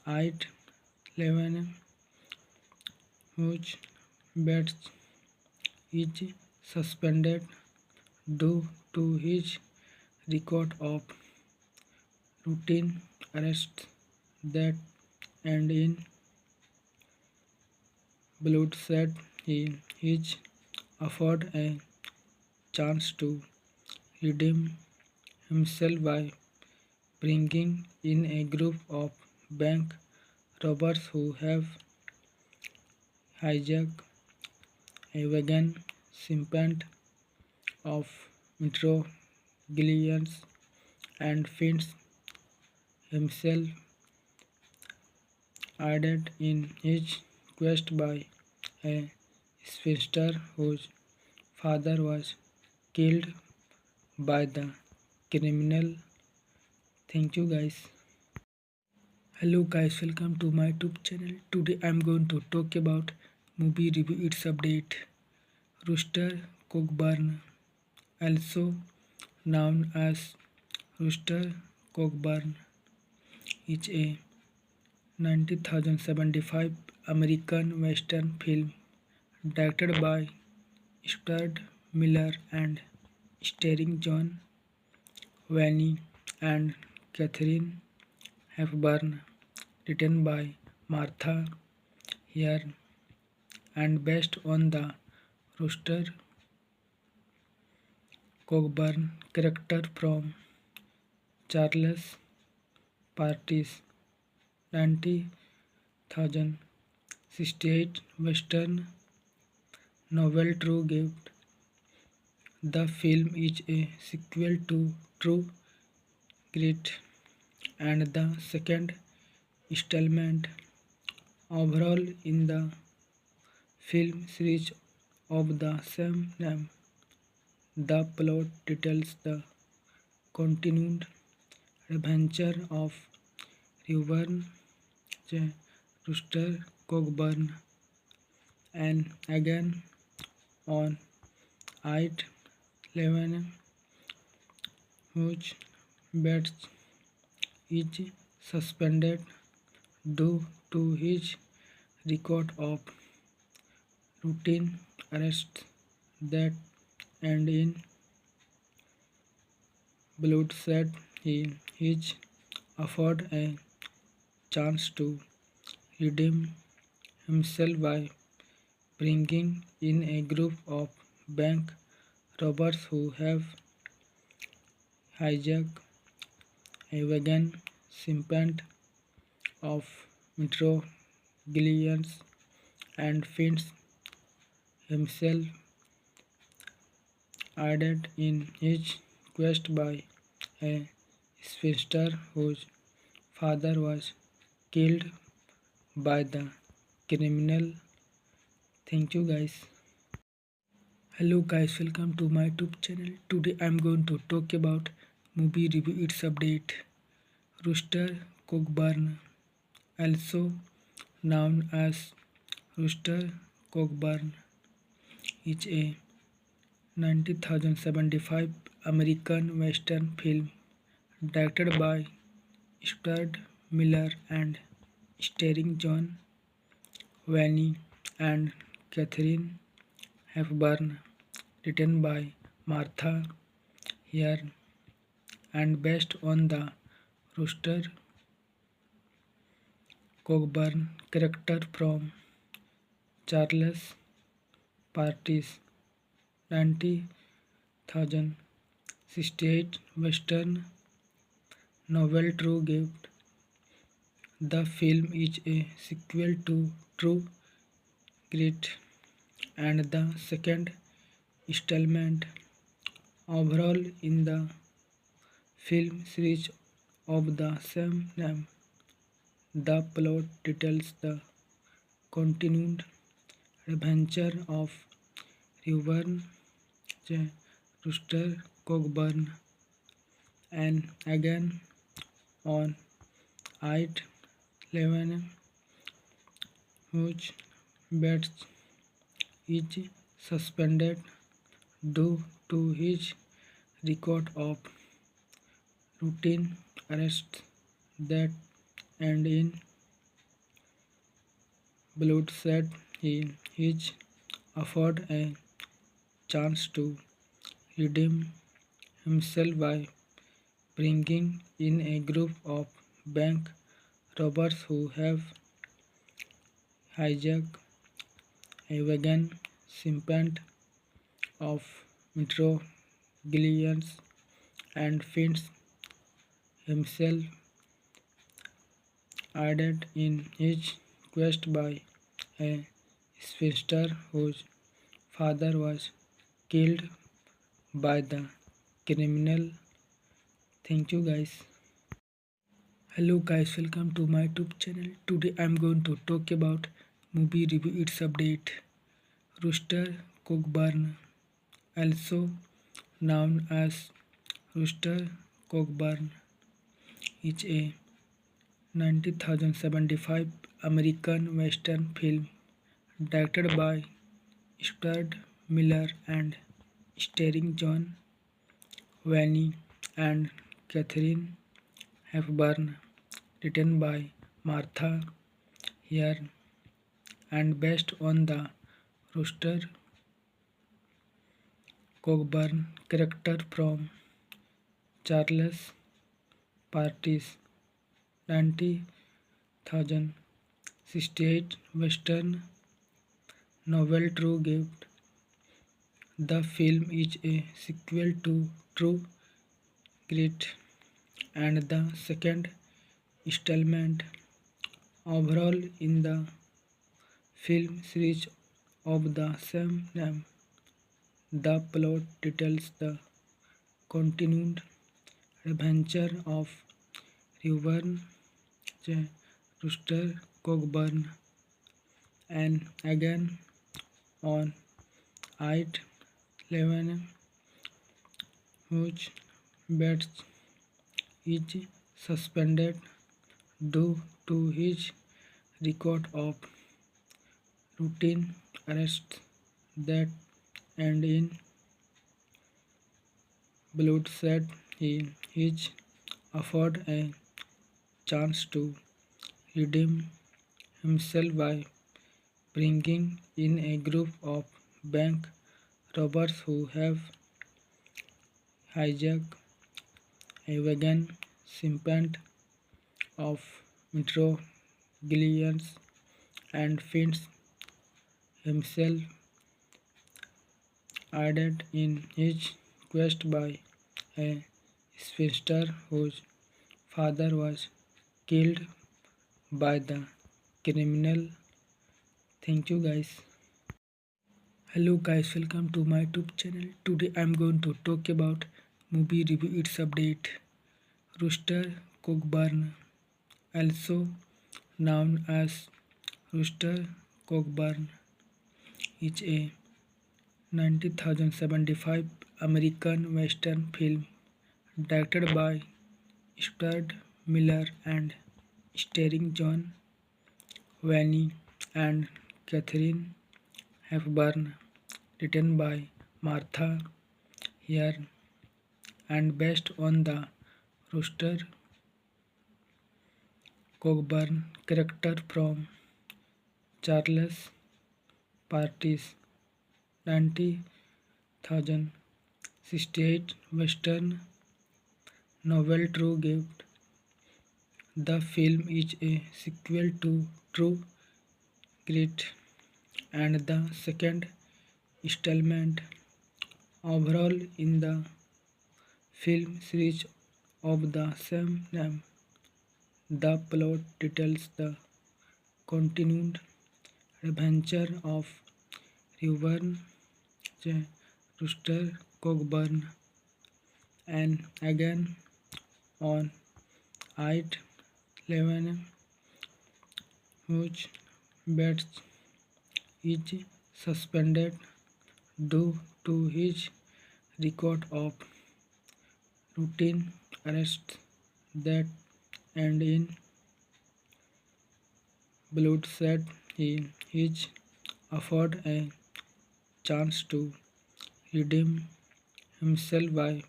I-11 whose Bates is suspended due to his record of routine arrests that end in bloodshed. He is offered a chance to redeem himself by bringing in a group of bank robbers who have hijacked a wagon shipment of metropolitans and finds himself aided in his quest by a spinster whose father was killed by the criminal. Thank you guys. Hello guys, welcome to my YouTube channel. Today I'm going to talk about movie review its update. Rooster Cogburn, also known as Rooster Cogburn, is a 90,075 American Western film directed by Stuart Miller and starring John Wayne and Catherine Hepburn, written by Martha here, and based on the Rooster Cogburn character from Charles Party's 1968 Western novel True Gift. The film is a sequel to True Grit and the second installment overall in the film series of the same name. The plot details the continued adventure of Reuben J. Rooster Cogburn and again on I-11 whose bed is suspended due to his record of routine arrests that end in bloodshed. He is offered a chance to redeem himself by bringing in a group of bank robbers who have hijacked a wagon shipment of metroglyphs and finds himself aided in his quest by a spinster whose father was killed by the criminal. Thank you guys. Hello guys, welcome to my YouTube channel. Today I'm going to talk about movie review its update. Rooster Cogburn, also known as Rooster Cogburn, is a 1975 American Western film directed by Stuart Miller and starring John Wayne and Katharine Hepburn, written by Martha Hare and based on the Rooster Cogburn character from Charles Party's 1968 Western novel True Gift. The film is a sequel to True Grit and the second installment overall in the film series of the same name. The plot details the continued adventure of Reuben J. Rooster Cogburn and again on I-11 whose bed is suspended due to his record of routine arrests that end in bloodshed. He is offered a chance to redeem himself by bringing in a group of bank robbers who have hijacked a wagon shipment of metroglyphs and finds himself aided in his quest by a spinster whose father was killed by the criminal. Thank you guys. Hello guys, welcome to my YouTube channel. Today I'm going to talk about movie review its update. Rooster Cogburn, also known as Rooster Cogburn, is a 1975 American Western film directed by Stuart Miller and starring John Wayne and Katharine Hepburn, written by Martha Hare and based on the Rooster Cogburn character from Charles Party's 1968 1968 Western novel True Gift. The film is a sequel to True Grit and the second installment overall in the film series of the same name. The plot details the continued adventure of Reuben J. Rooster Cogburn and again on I-11 whose Bates is suspended due to his record of routine arrests that end in bloodshed. He is offered a chance to redeem himself by bringing in a group of bank robbers who have hijacked a wagon shipment of metropolitans and finds himself aided in his quest by a spinster whose father was killed by the criminal. Thank you guys. Hello guys, welcome to my YouTube channel. Today I'm going to talk about movie review its update. Rooster Cogburn, also known as Rooster Cogburn, is a 1975 American Western film directed by Stuart Miller and starring John Wayne and Catherine Hepburn, written by Martha Hare and based on the Rooster Cogburn character from Charles Party's 1968 Western novel True Gift. The film is a sequel to True Grit and the second installment overall in the film series of the same name. The plot details the continued adventure of Reuben J. Rooster Cogburn and again on I-11 whose Bates is suspended due to his record of routine arrests that end in bloodshed. He is offered a chance to redeem himself by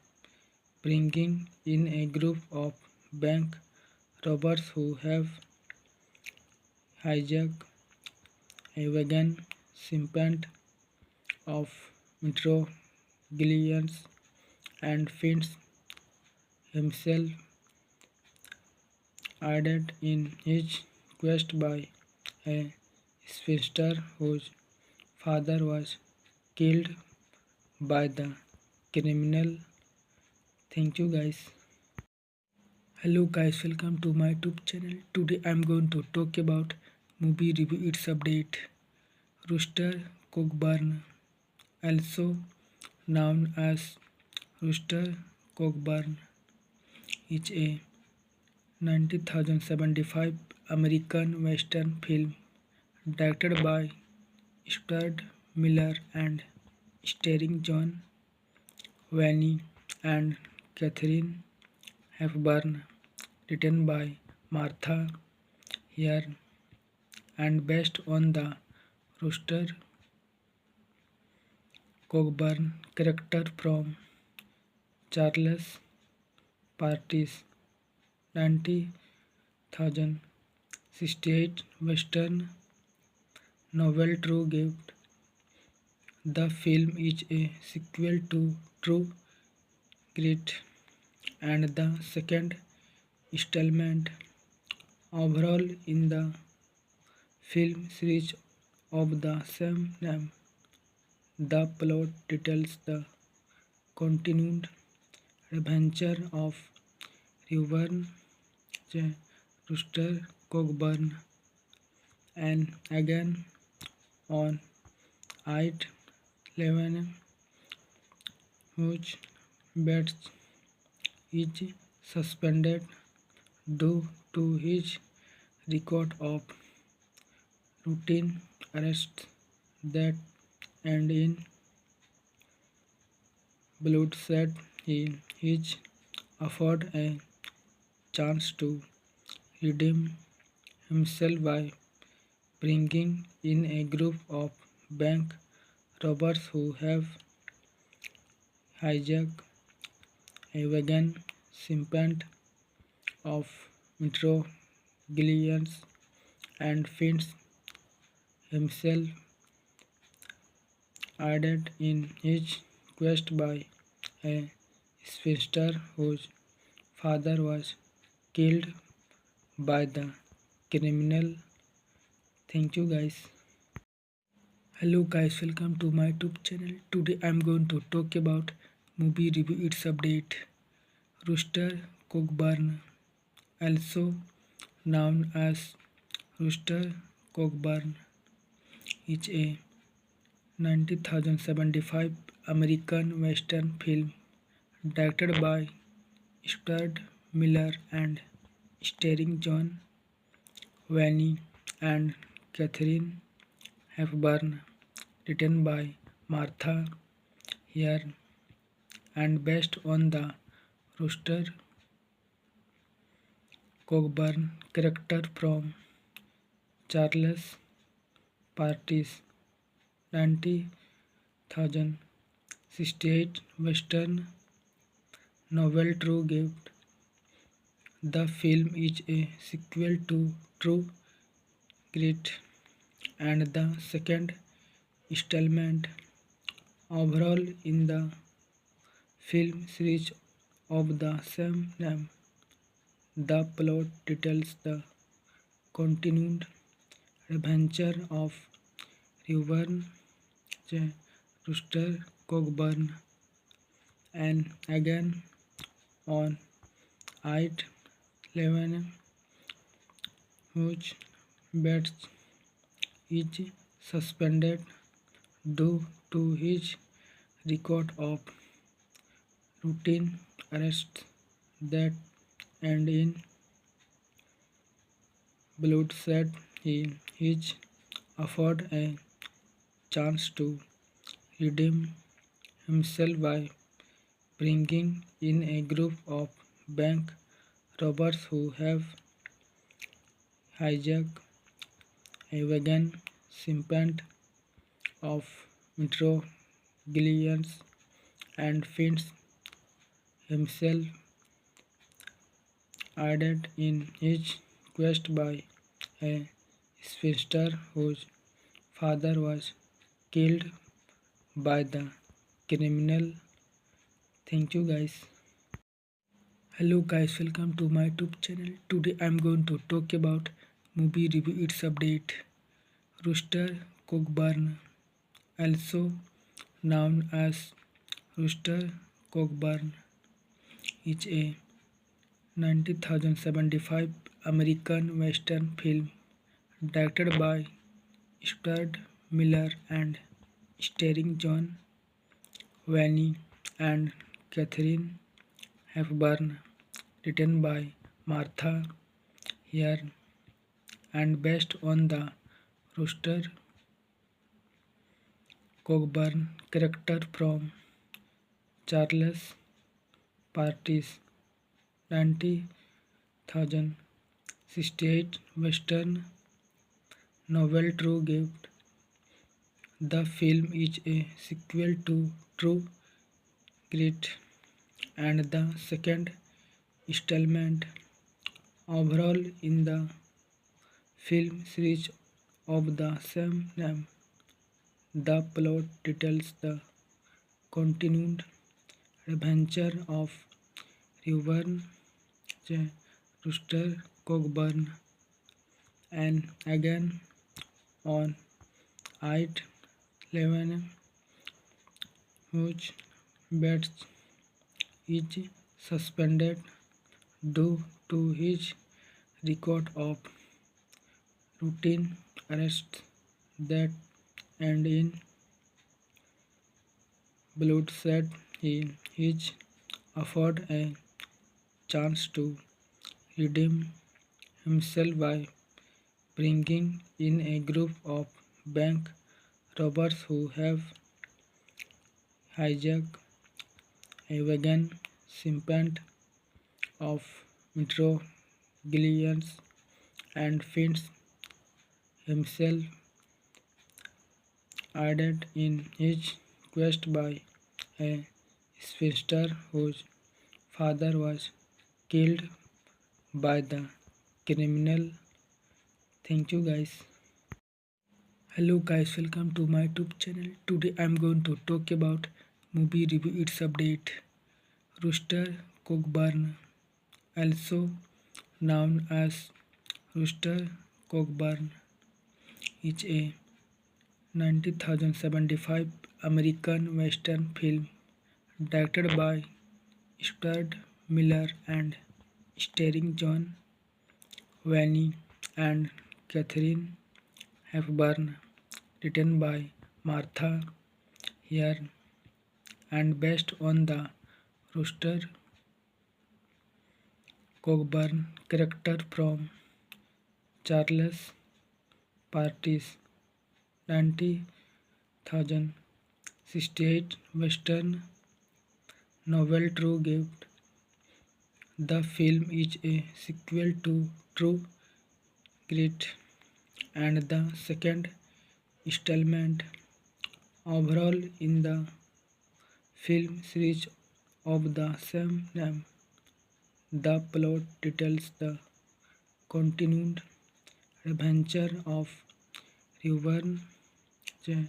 bringing in a group of bank robbers who have hijacked a wagon shipment of metropolitans and finds himself aided in his quest by a spinster whose father was killed by the criminal. Thank you guys. Hello guys, welcome to my YouTube channel. Today I'm going to talk about movie review its update. Rooster Cogburn, also known as Rooster Cogburn, is a 1975 American Western film directed by Stuart Miller and starring John Wayne and Catherine Hepburn, written by Martha Hare and based on the Rooster Cogburn character from Charles Party's 1968 Western novel True Gift. The film is a sequel to True Grit and the second installment overall in the film series of the same name. The plot details the continued adventure of Reuben J. Rooster Cogburn and again on I-11 whose beds is suspended due to his record of routine arrests that end in bloodshed. He is offered a chance to redeem himself by bringing in a group of bank robbers who have hijacked a wagon shipment of metropolitans and finds himself aided in his quest by a spinster whose father was killed by the criminal. Thank you guys. Hello guys, welcome to my YouTube channel. Today I'm going to talk about movie review its update. Rooster Cogburn, also known as Rooster Cogburn, is a 1975 American Western film directed by Stuart Miller and starring John Wayne and Catherine Hepburn, written by Martha Hare and based on the Rooster Cogburn character from Charles Party's 1968 Western novel True Gift. The film is a sequel to True Grit and the second installment overall in the film series of the same name. The plot details the continued adventure of Reuben J. Rooster Cogburn and again on I-11 whose beds is suspended due to his record of routine arrests that end in bloodshed. He is offered a chance to redeem himself by bringing in a group of bank robbers who have hijacked a wagon shipment of metropolitans and finds himself aided in his quest by a spinster whose father was killed by the criminal. Thank you guys. Hello guys, welcome to my YouTube channel. Today I'm going to talk about movie review its update. Rooster Cogburn, also known as Rooster Cogburn, is a 1975 American Western film directed by Stuart Miller and starring John Wayne and Catherine Hepburn, written by Martha Hare and based on the Rooster Cogburn character from Charles Party's 1968 Western novel True Gift. The film is a sequel to True Grit and the second installment overall in the film series of the same name. The plot details the continued adventure of Reuben J. Rooster Cogburn and again on 8/11, whose bets is suspended due to his record of routine arrests that end in bloodshed. He is offered a chance to redeem himself by bringing in a group of bank robbers who have hijacked a wagon shipment of metropolitans and finds himself aided in his quest by a spinster whose father was killed by the criminal. Thank you guys. Hello guys, welcome to my YouTube channel. Today I'm going to talk about movie review its update. Rooster Cogburn, also known as Rooster Cogburn, is a 1975 American Western film directed by Stuart Miller and starring John Wayne and Katharine Hepburn, written by Martha Hare and based on the Rooster Cogburn character from Charles Party's 1968 Western novel True Gift. The film is a sequel to True Grit and the second installment overall in the film series of the same name. The plot details the continued adventure of Reuben J.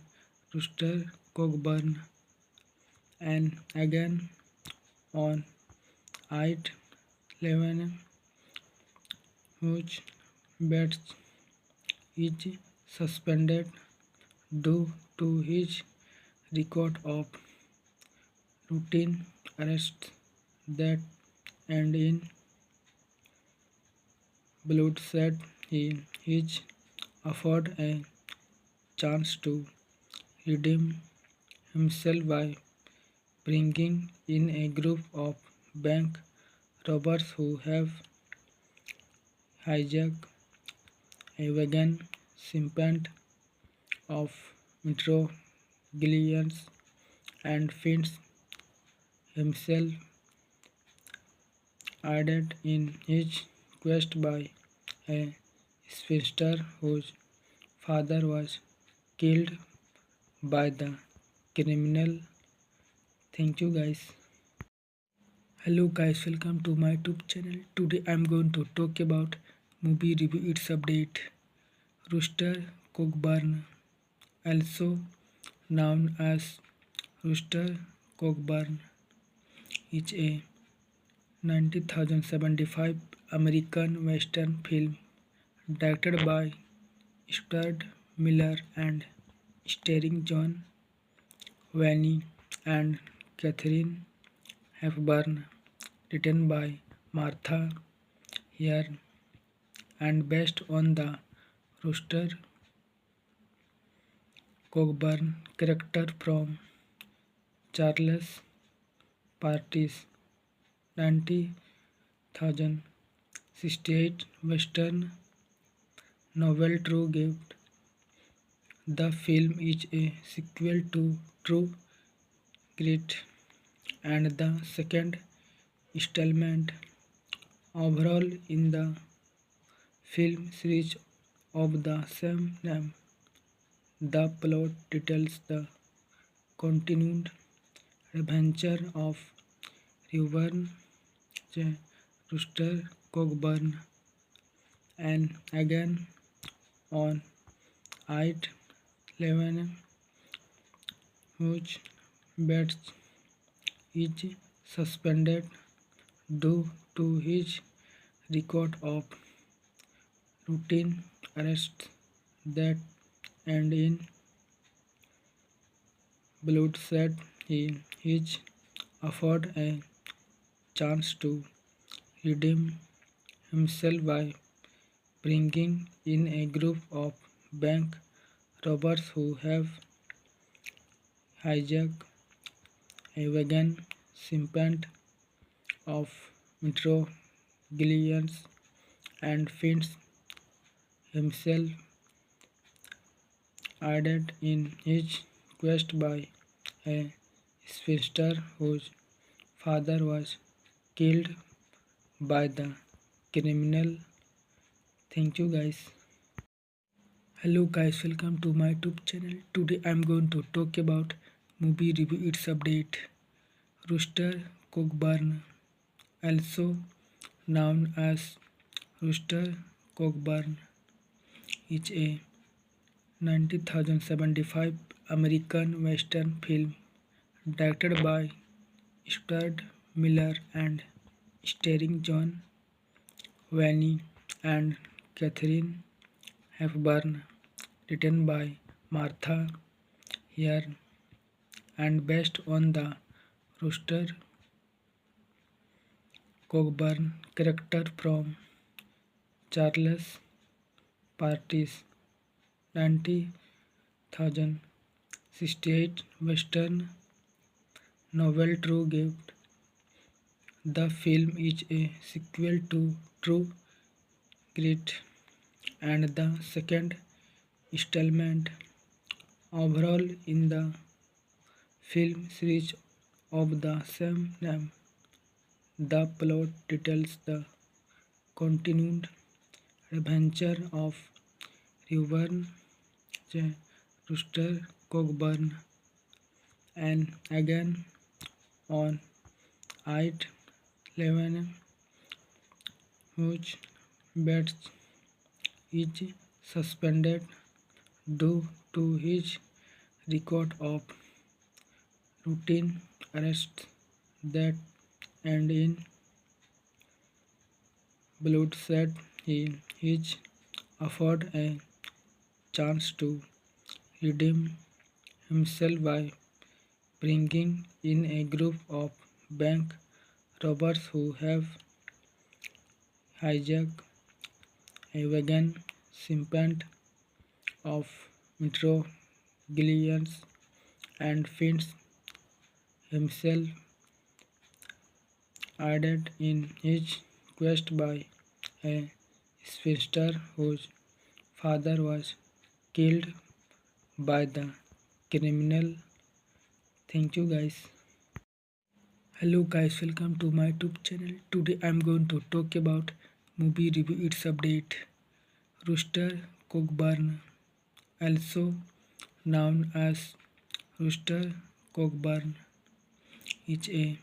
Rooster Cogburn and again on 8/11, whose bets is suspended due to his record of routine arrests that end in bloodshed. He is offered a chance to redeem himself by bringing in a group of bank robbers who have hijacked a wagon shipment of metropolitans and finds himself aided in his quest by a spinster whose father was killed by the criminal. Thank you guys. Hello guys, welcome to my YouTube channel. Today I'm going to talk about movie review its update. Rooster Cogburn, also known as Rooster Cogburn, is a 1975 American Western film directed by Stuart Miller and starring John Wayne and Katharine Hepburn, written by Martha Hare and based on the Rooster Cogburn character from Charles Party's 1968 Western novel True Gift. The film is a sequel to True Grit and the second installment overall in the film series of the same name. The plot details the continued adventure of Reuben J. Rooster Cogburn and again on 8/11, whose bets is suspended due to his record of routine arrests that and in bloodshed. He is offered a chance to redeem himself by bringing in a group of bank robbers who have hijacked a wagon shipment of metropolitans and finds himself aided in his quest by a spinster whose father was killed by the criminal. Thank you guys. Hello guys, welcome to my YouTube channel. Today I'm going to talk about movie review its update. Rooster Cogburn, also known as Rooster Cogburn, is a 1975 American Western film directed by Stuart Miller and starring John Wayne and Catherine Hepburn, written by Martha Hare and based on the Rooster Cogburn character from Charles Party's 1968 Western novel True Gift. The film is a sequel to True Grit and the second installment overall in the film series of the same name. The plot details the continued adventure of Reuben J. Rooster Cogburn and again on I-11 whose bed is suspended due to his record of routine arrests that end in bloodshed. He is offered a chance to redeem himself by bringing in a group of bank robbers who have hijacked a wagon shipment of metropolitans and finds himself aided in his quest by a spinster whose father was killed by the criminal. Thank you guys. Hello guys, welcome to my YouTube channel. Today I'm going to talk about movie review its update. Rooster Cogburn, also known as Rooster Cogburn, is a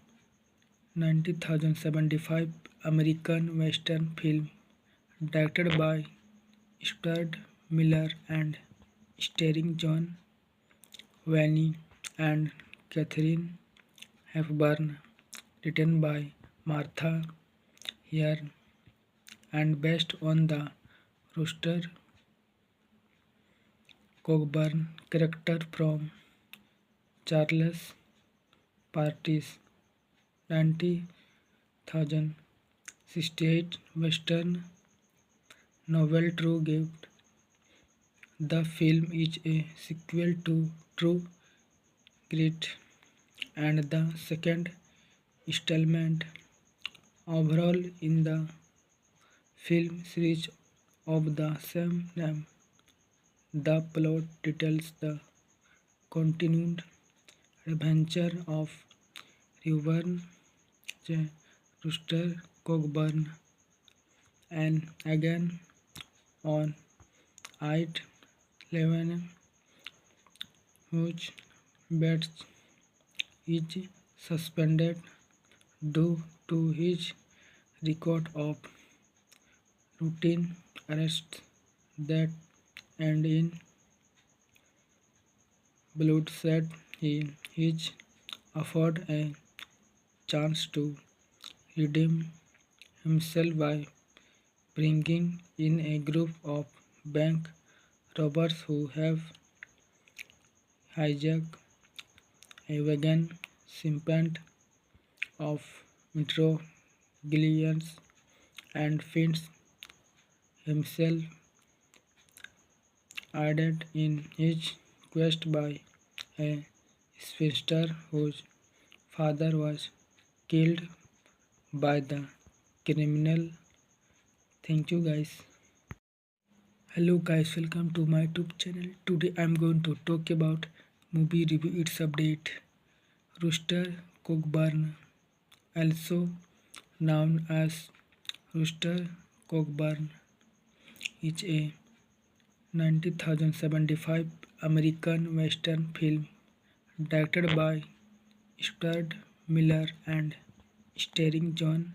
1975 American Western film directed by Stuart Miller and starring John Wayne and Catherine Hepburn, written by Martha Hare and based on the Rooster Cogburn character from Charles Party's 1968 Western novel True Gift. The film is a sequel to True Grit and the second installment overall in the film series of the same name. The plot details the continued adventure of Reuben J. Rooster Cogburn and again on I-11 whose bed is suspended due to his record of routine arrests that end in bloodshed. He is offered a chance to redeem himself by bringing in a group of bank robbers who have hijacked a wagon shipment of metropolitans and finds himself aided in his quest by a spinster whose father was killed by the criminal. Thank you guys. Hello guys, welcome to my YouTube channel. Today I'm going to talk about movie review its update. Rooster Cogburn, also known as Rooster Cogburn, is a 1975 American Western film directed by Stuart Miller and starring John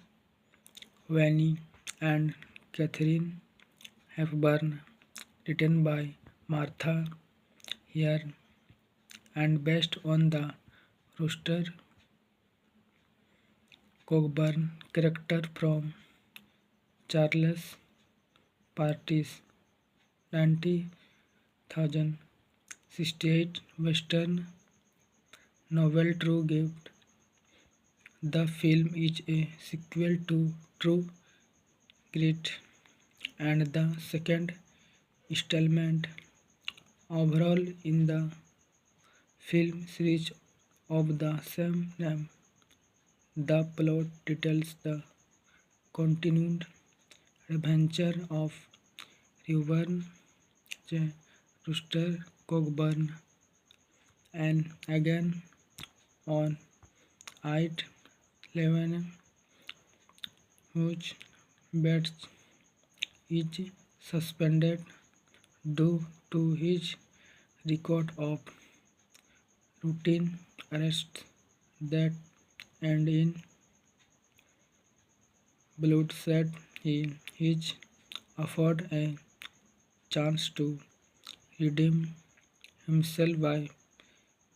Wayne and Catherine Hepburn, written by Martha Hare and based on the Rooster Cogburn character from Charles Party's 1968 Western novel True Gift. The film is a sequel to True Grit and the second installment overall in the film series of the same name. The plot details the continued adventure of Reuben J. Rooster Cogburn and again on I-11 whose bed is suspended due to his record of routine arrests that end in bloodshed. He is offered a chance to redeem himself by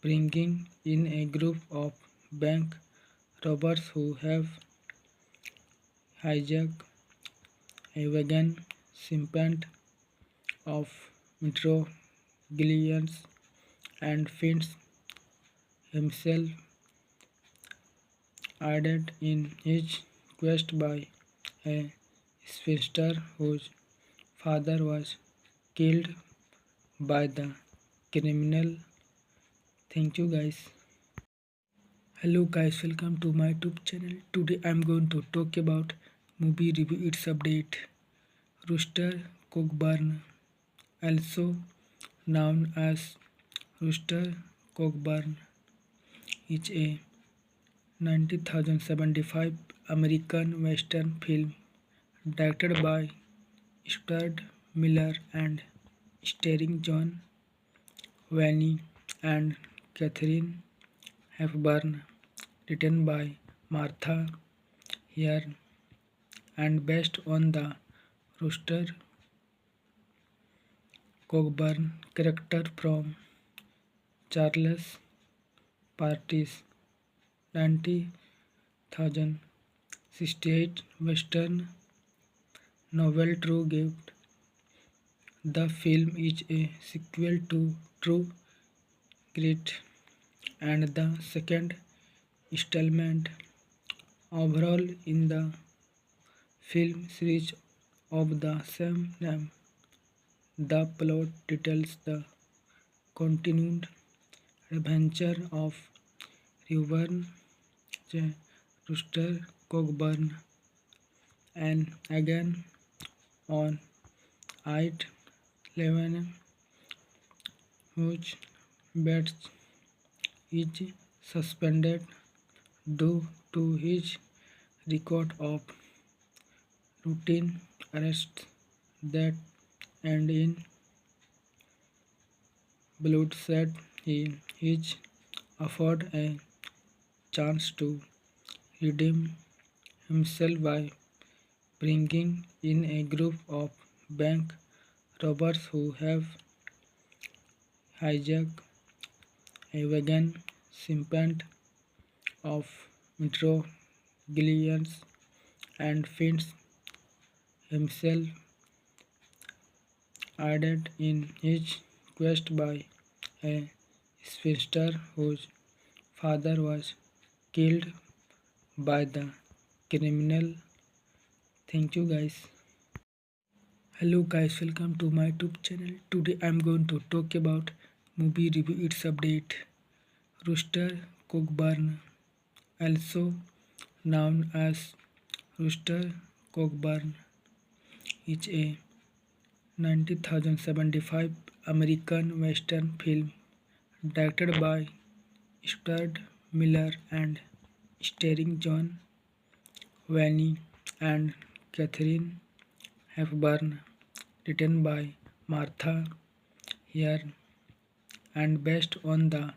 bringing in a group of bank robbers who have hijacked a wagon shipment of metropolitans and finds himself aided in his quest by a spinster whose father was killed by the criminal. Thank you guys. Hello guys, welcome to my YouTube channel. Today I'm going to talk about movie review its update. Rooster Cogburn, also known as Rooster Cogburn, is a 1975 American Western film directed by Stuart Miller and starring John Wayne and Catherine Hepburn, written by Martha Hare and based on the Rooster Cogburn character from Charles Party's 1968 Western novel True Gift. The film is a sequel to True Grit and the second installment overall in the film series of the same name. The plot details the continued adventure of Reuben J. Rooster Cogburn and again on I-11 whose bed is suspended due to his record of routine arrests that end in bloodshed. He is offered a chance to redeem himself by bringing in a group of bank robbers who have hijacked a wagon shipment of metropolitans and finds himself aided in his quest by a spinster whose father was killed by the criminal. Thank you guys. Hello guys, welcome to my YouTube channel. Today I'm going to talk about movie review its update. Rooster Cogburn, also known as Rooster Cogburn, is a 1975 American Western film directed by Stuart Miller and starring John Wayne and Catherine Hepburn, written by Martha Hare and based on the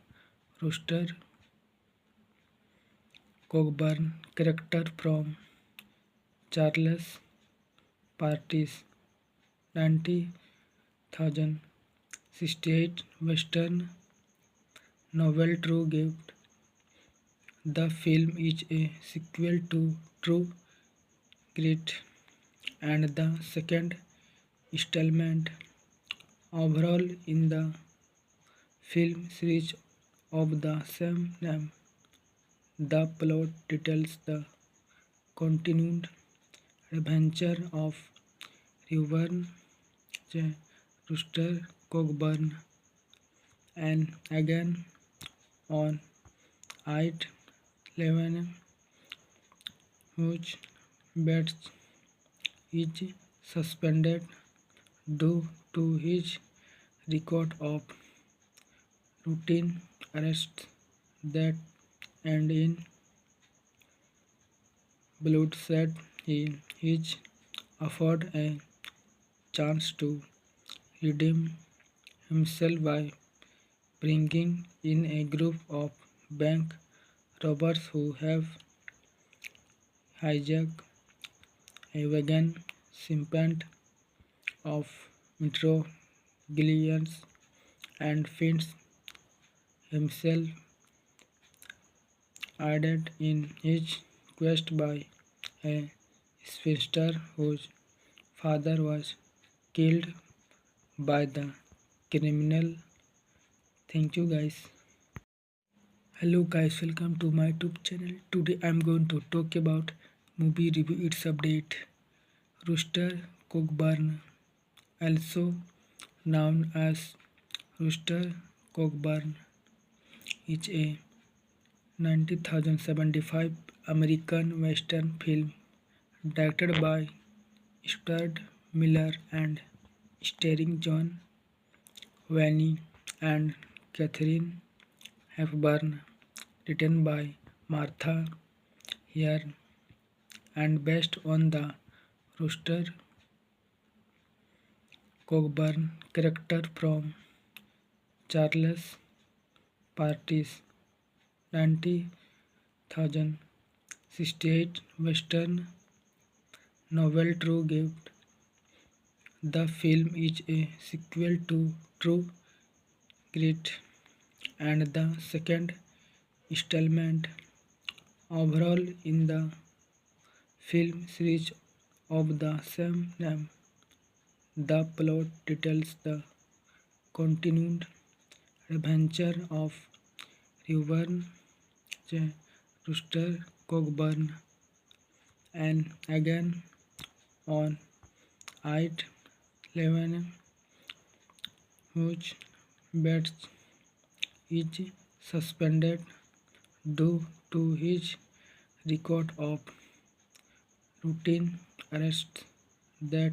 Rooster Cogburn character from Charles Party's 1968 Western novel True Gift. The film is a sequel to True Grit and the second installment overall in the film series of the same name. The plot details the continued adventure of Reverend J. Rooster Cogburn and again on I-11 whose bed is suspended due to his record of routine arrests that end in bloodshed. He is offered a chance to redeem himself by bringing in a group of bank robbers who have hijacked a wagon shipment of metropolitans and finds himself aided in his quest by a spinster whose father was killed by the criminal. Thank you guys. Hello guys, welcome to my YouTube channel. Today I'm going to talk about movie review its update. Rooster Cogburn, also known as Rooster Cogburn, is a 1975 American Western film directed by Stuart Miller and starring John Wayne and Catherine Hepburn, written by Martha Hare and based on the Rooster Cogburn character from Charles Party's 1968 Western novel True Gift. The film is a sequel to True Grit and the second installment overall in the film series of the same name. The plot details the continued adventure of Reverend J. Rooster Cogburn and again on I-11 whose bed is suspended due to his record of routine arrests that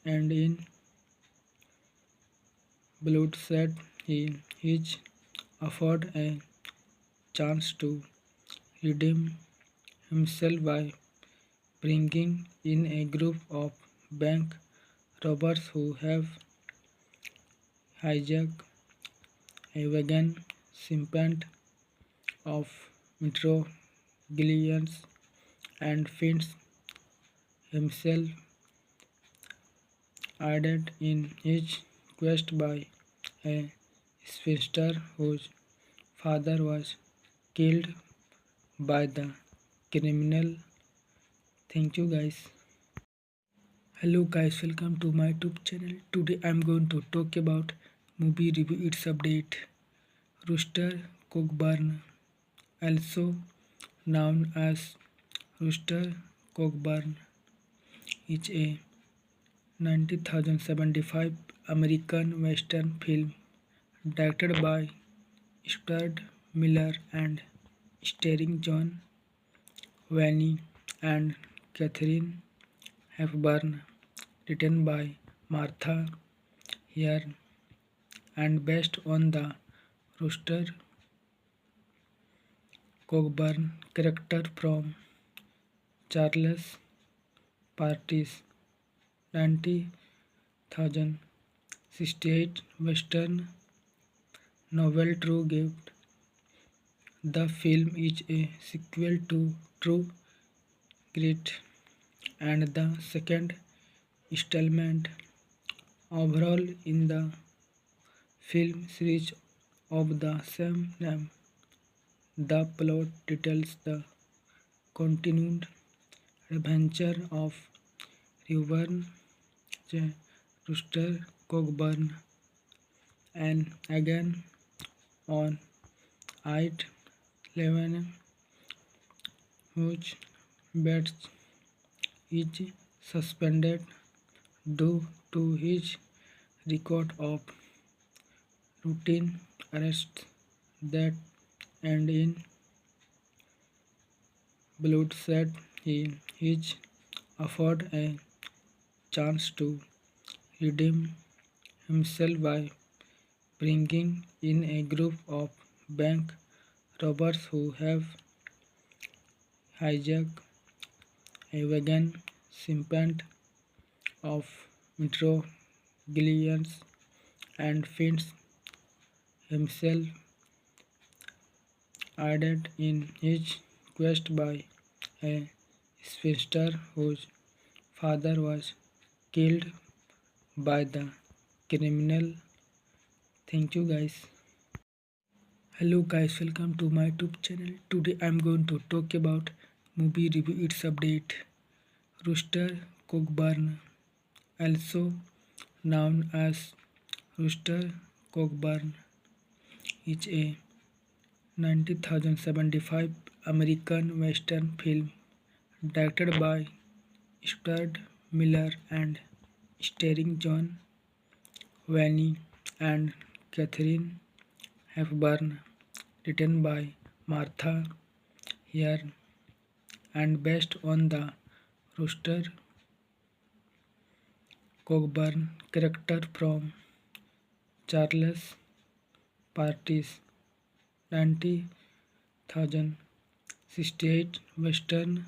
end in bloodshed. He is offered a chance to redeem himself by bringing in a group of bank robbers who have hijacked a wagon shipment of metropolitans and finds himself aided in his quest by a spinster whose father was killed by the criminal. Thank you guys. Hello guys, welcome to my YouTube channel. Today I'm going to talk about movie review its update. Rooster Cogburn, also known as Rooster Cogburn, is a 1975 American Western film directed by Stuart Miller and starring John Wayne and Catherine Hepburn, written by Martha Hare and based on the Rooster Cogburn character from Charles Party's 1968 Western novel True Gift. The film is a sequel to True Grit and the second installment overall in the film series of the same name. The plot details the continued adventure of Reuben J. Rooster Cogburn and again on I-11 whose bed is suspended due to his record of routine arrests that end in bloodshed. He is offered a chance to redeem himself by bringing in a group of bank robbers who have hijacked a wagon shipment of metroglyphs and finds himself aided in his quest by a spinster whose father was killed by the criminal. Thank you guys. Hello guys, welcome to my YouTube channel. Today I'm going to talk about movie review its update. Rooster Cogburn, also known as Rooster Cogburn, is a 1975 American Western film directed by Stuart Miller and starring John Wayne and Catherine Hepburn, written by Martha Hare and based on the Rooster Cogburn character from Charles Party's 1968 Western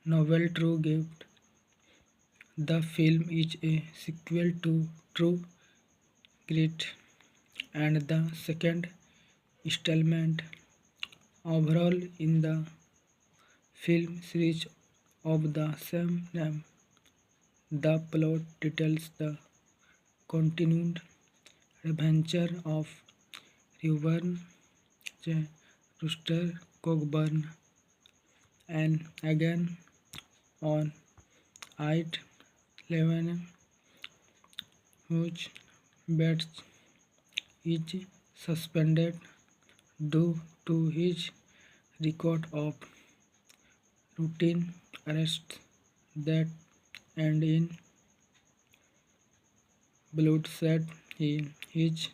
novel True Gift. The film is a sequel to True Grit and the second installment overall in the film series of the same name. The plot details the continued adventure of Reuben J. Rooster Cogburn and again on I-11 whose bed is suspended due to his record of routine arrests that end in bloodshed. He is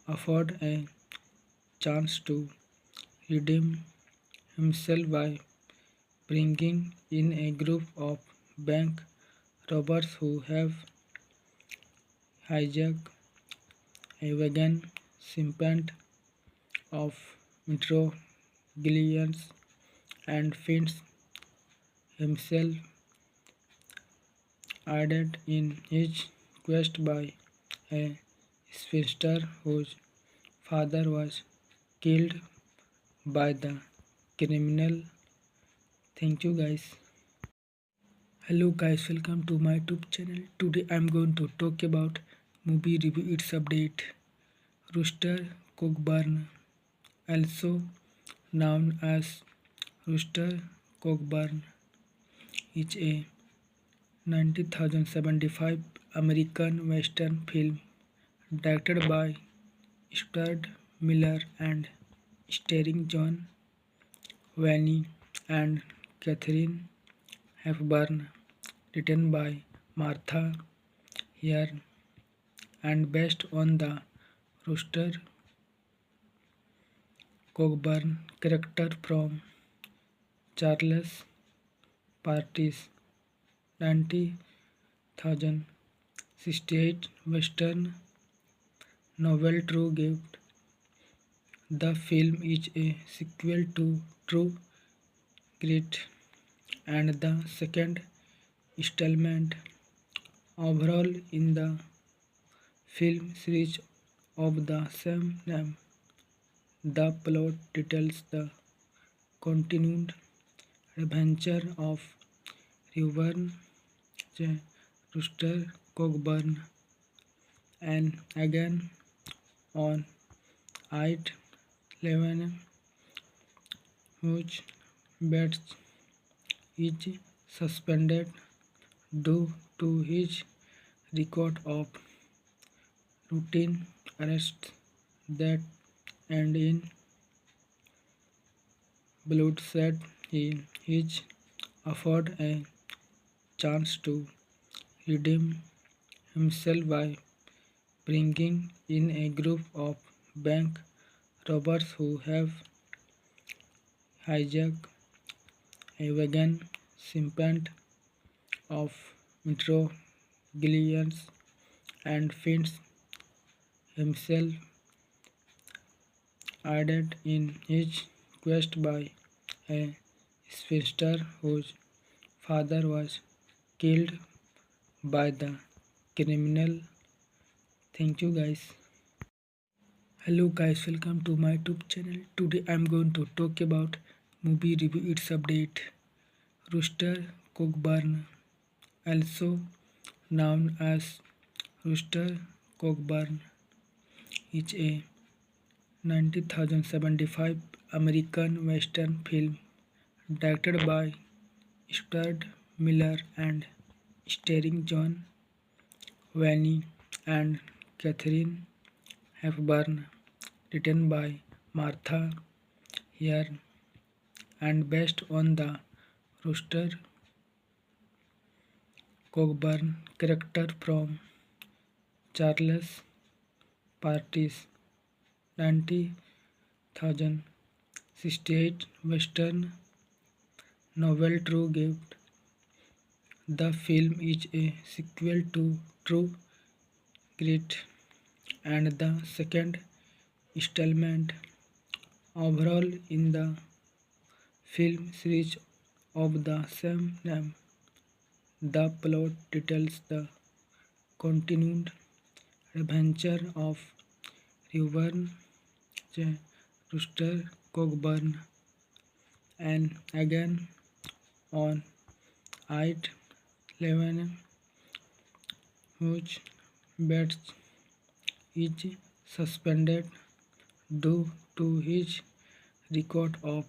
offered a chance to redeem himself by bringing in a group of bank robbers who have hijacked a wagon shipment of metroglyphs and finds himself aided in his quest by a spinster whose father was killed by the criminal. Thank you guys. Hello guys, welcome to my YouTube channel. Today I'm going to talk about movie review its update. Rooster Cogburn, also known as Rooster Cogburn, is a 1975 American Western film directed by Stuart Miller and starring John Wayne and Catherine Hepburn, written by Martha Hare and based on the Rooster Cogburn character from Charles Party's 1968 Western novel True Gift. The film is a sequel to True Grit and the second installment overall in the film series of the same name. The plot details the continued adventure of Reuben J. Rooster Cogburn and again on I-11 whose bed is suspended due to his record of routine arrests that end in bloodshed. He is offered a chance to redeem himself by bringing in a group of bank robbers who have hijacked a wagon shipment of metropolitans and finds himself aided in his quest by a spinster whose father was killed by the criminal. Thank you guys. Hello guys, welcome to my YouTube channel. Today I'm going to talk about movie review its update. Rooster Cogburn, also known as Rooster Cogburn, is a 1975 American Western film directed by Stuart Miller and starring John Wayne and Catherine Hepburn, written by Martha Hare and based on the Rooster Cogburn character from Charles Party's 1968 Western novel True Gift. The film is a sequel to True Grit and the second installment overall in the film series of the same name. The plot details the continued adventure of Reuben J. Rooster Cogburn and again on I-11 whose bed is suspended due to his record of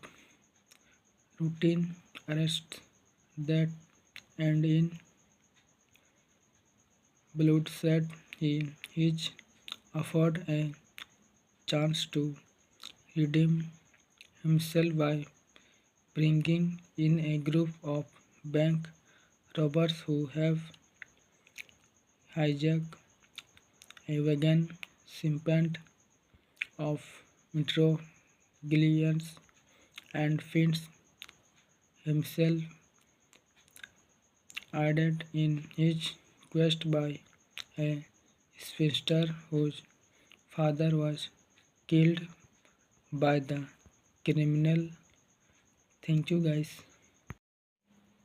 routine arrests that end in bloodshed. He is offered a chance to redeem himself by bringing in a group of bank robbers who have hijacked a wagon shipment of metropolitans and finds himself aided in his quest by a spinster whose father was killed by the criminal. Thank you guys.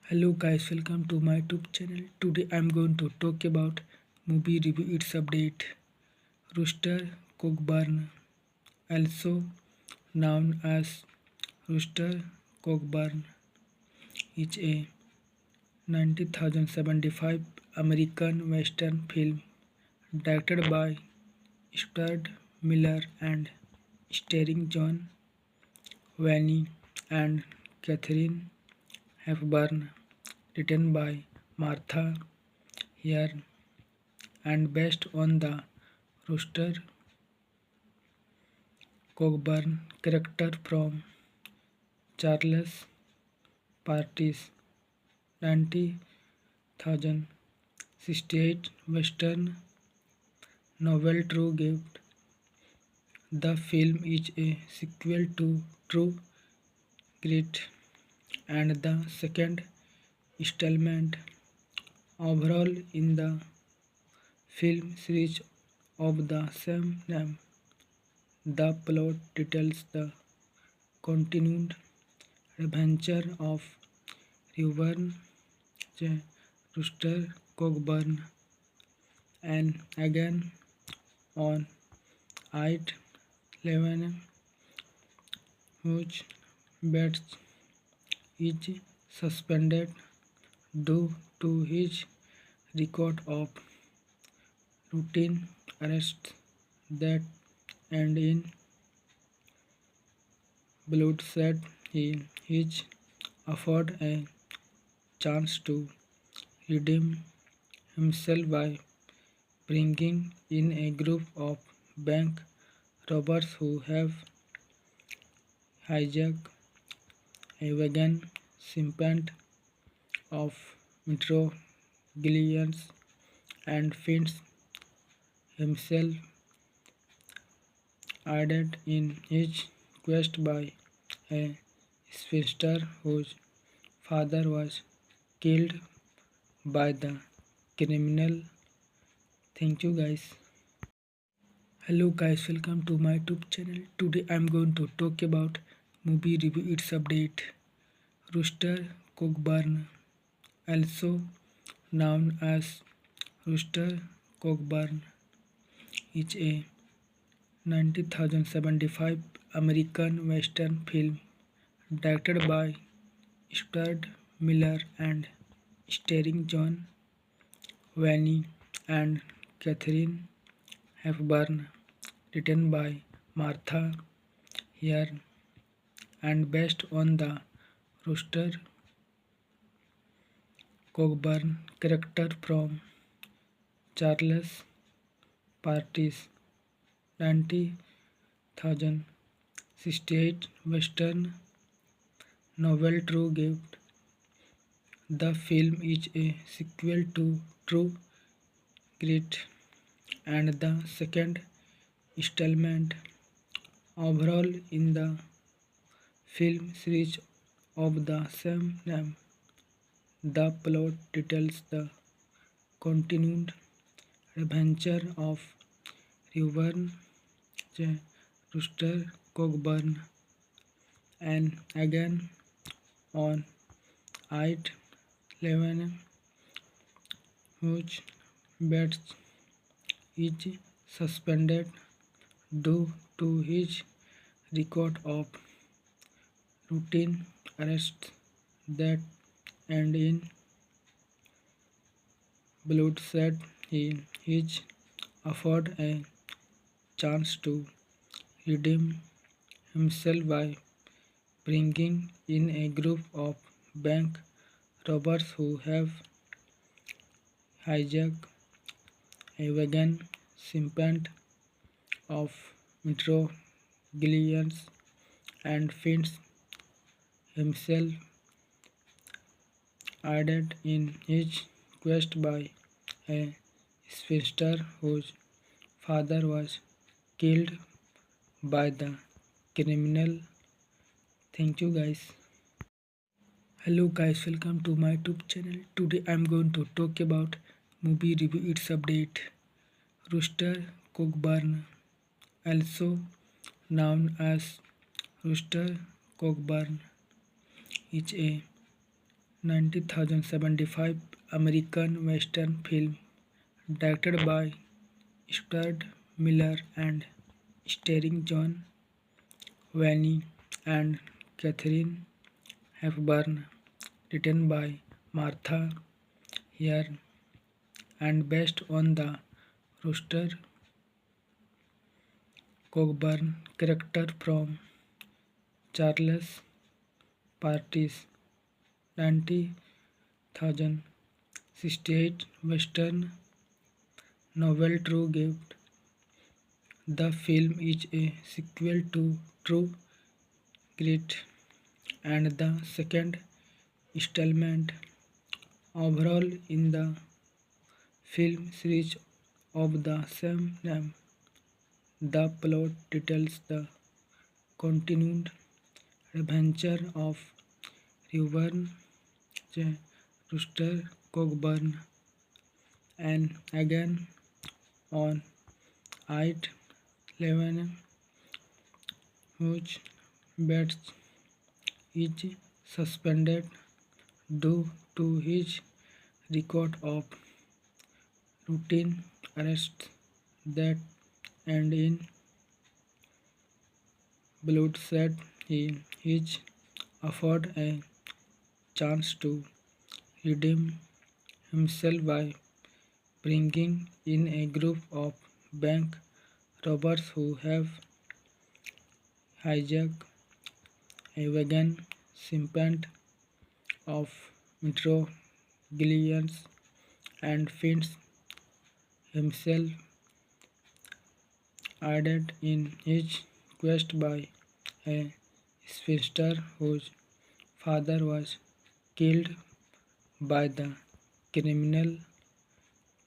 Hello guys, welcome to my YouTube channel. Today I'm going to talk about movie review its update. Rooster Cogburn, also known as Rooster Cogburn, is a 1975 American Western film directed by Stuart Miller and starring John Wayne and Catherine Hepburn, written by Martha here, and based on the Rooster Cogburn character from Charles Party's 1968 Western novel True Gift. The film is a sequel to True Grit and the second installment overall in the film series of the same name. The plot details the continued adventure of Reuben J. Rooster Cogburn and again on I-11 whose bed is suspended due to his record of routine arrests that end in bloodshed. He is offered a chance to redeem himself by bringing in a group of bank robbers who have hijacked a wagon shipment of metropolitans and finds himself aided in his quest by a spinster whose father was killed by the criminal. Thank you guys. Hello guys, welcome to my YouTube channel. Today I'm going to talk about movie review its update. Rooster Cogburn, also known as Rooster Cogburn, is a 1975 American Western film directed by Stuart Miller and starring John Wayne and Katharine Hepburn, written by Martha Hare and based on the Rooster Cogburn character from Charles Party's 1968 Western novel True Gift. The film is a sequel to True Grit and the second installment overall in the film series of the same name. The plot details the continued adventure of Reuben J. Rooster Cogburn and again on I-11 whose bed is suspended due to his record of routine arrests that end in bloodshed. He is offered a chance to redeem himself by bringing in a group of bank robbers who have hijacked a wagon shipment of metropolitans and finds himself aided in his quest by a spinster whose father was killed by the criminal. Thank you guys. Hello guys, welcome to my YouTube channel. Today I'm going to talk about movie review its update. Rooster Cogburn, also known as Rooster Cogburn, is a 1975 American Western film directed by Stuart Miller and starring John Wayne and Katharine Hepburn, written by Martha Hare and based on the Rooster Cogburn character from Charles Party's 1968 68 Western novel True Gift. The film is a sequel to True Grit and the second installment overall in the film series of the same name. The plot details the continued adventure of Reuben J. Rooster Cogburn and again on Id Levin, whose Bates is suspended due to his record of routine arrests that end in bloodshed. He is offered a chance to redeem himself by bringing in a group of bank robbers who have hijacked a wagon shipment of metropolitans and finds himself aided in his quest by a spinster whose father was killed by the criminal.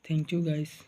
Thank you guys.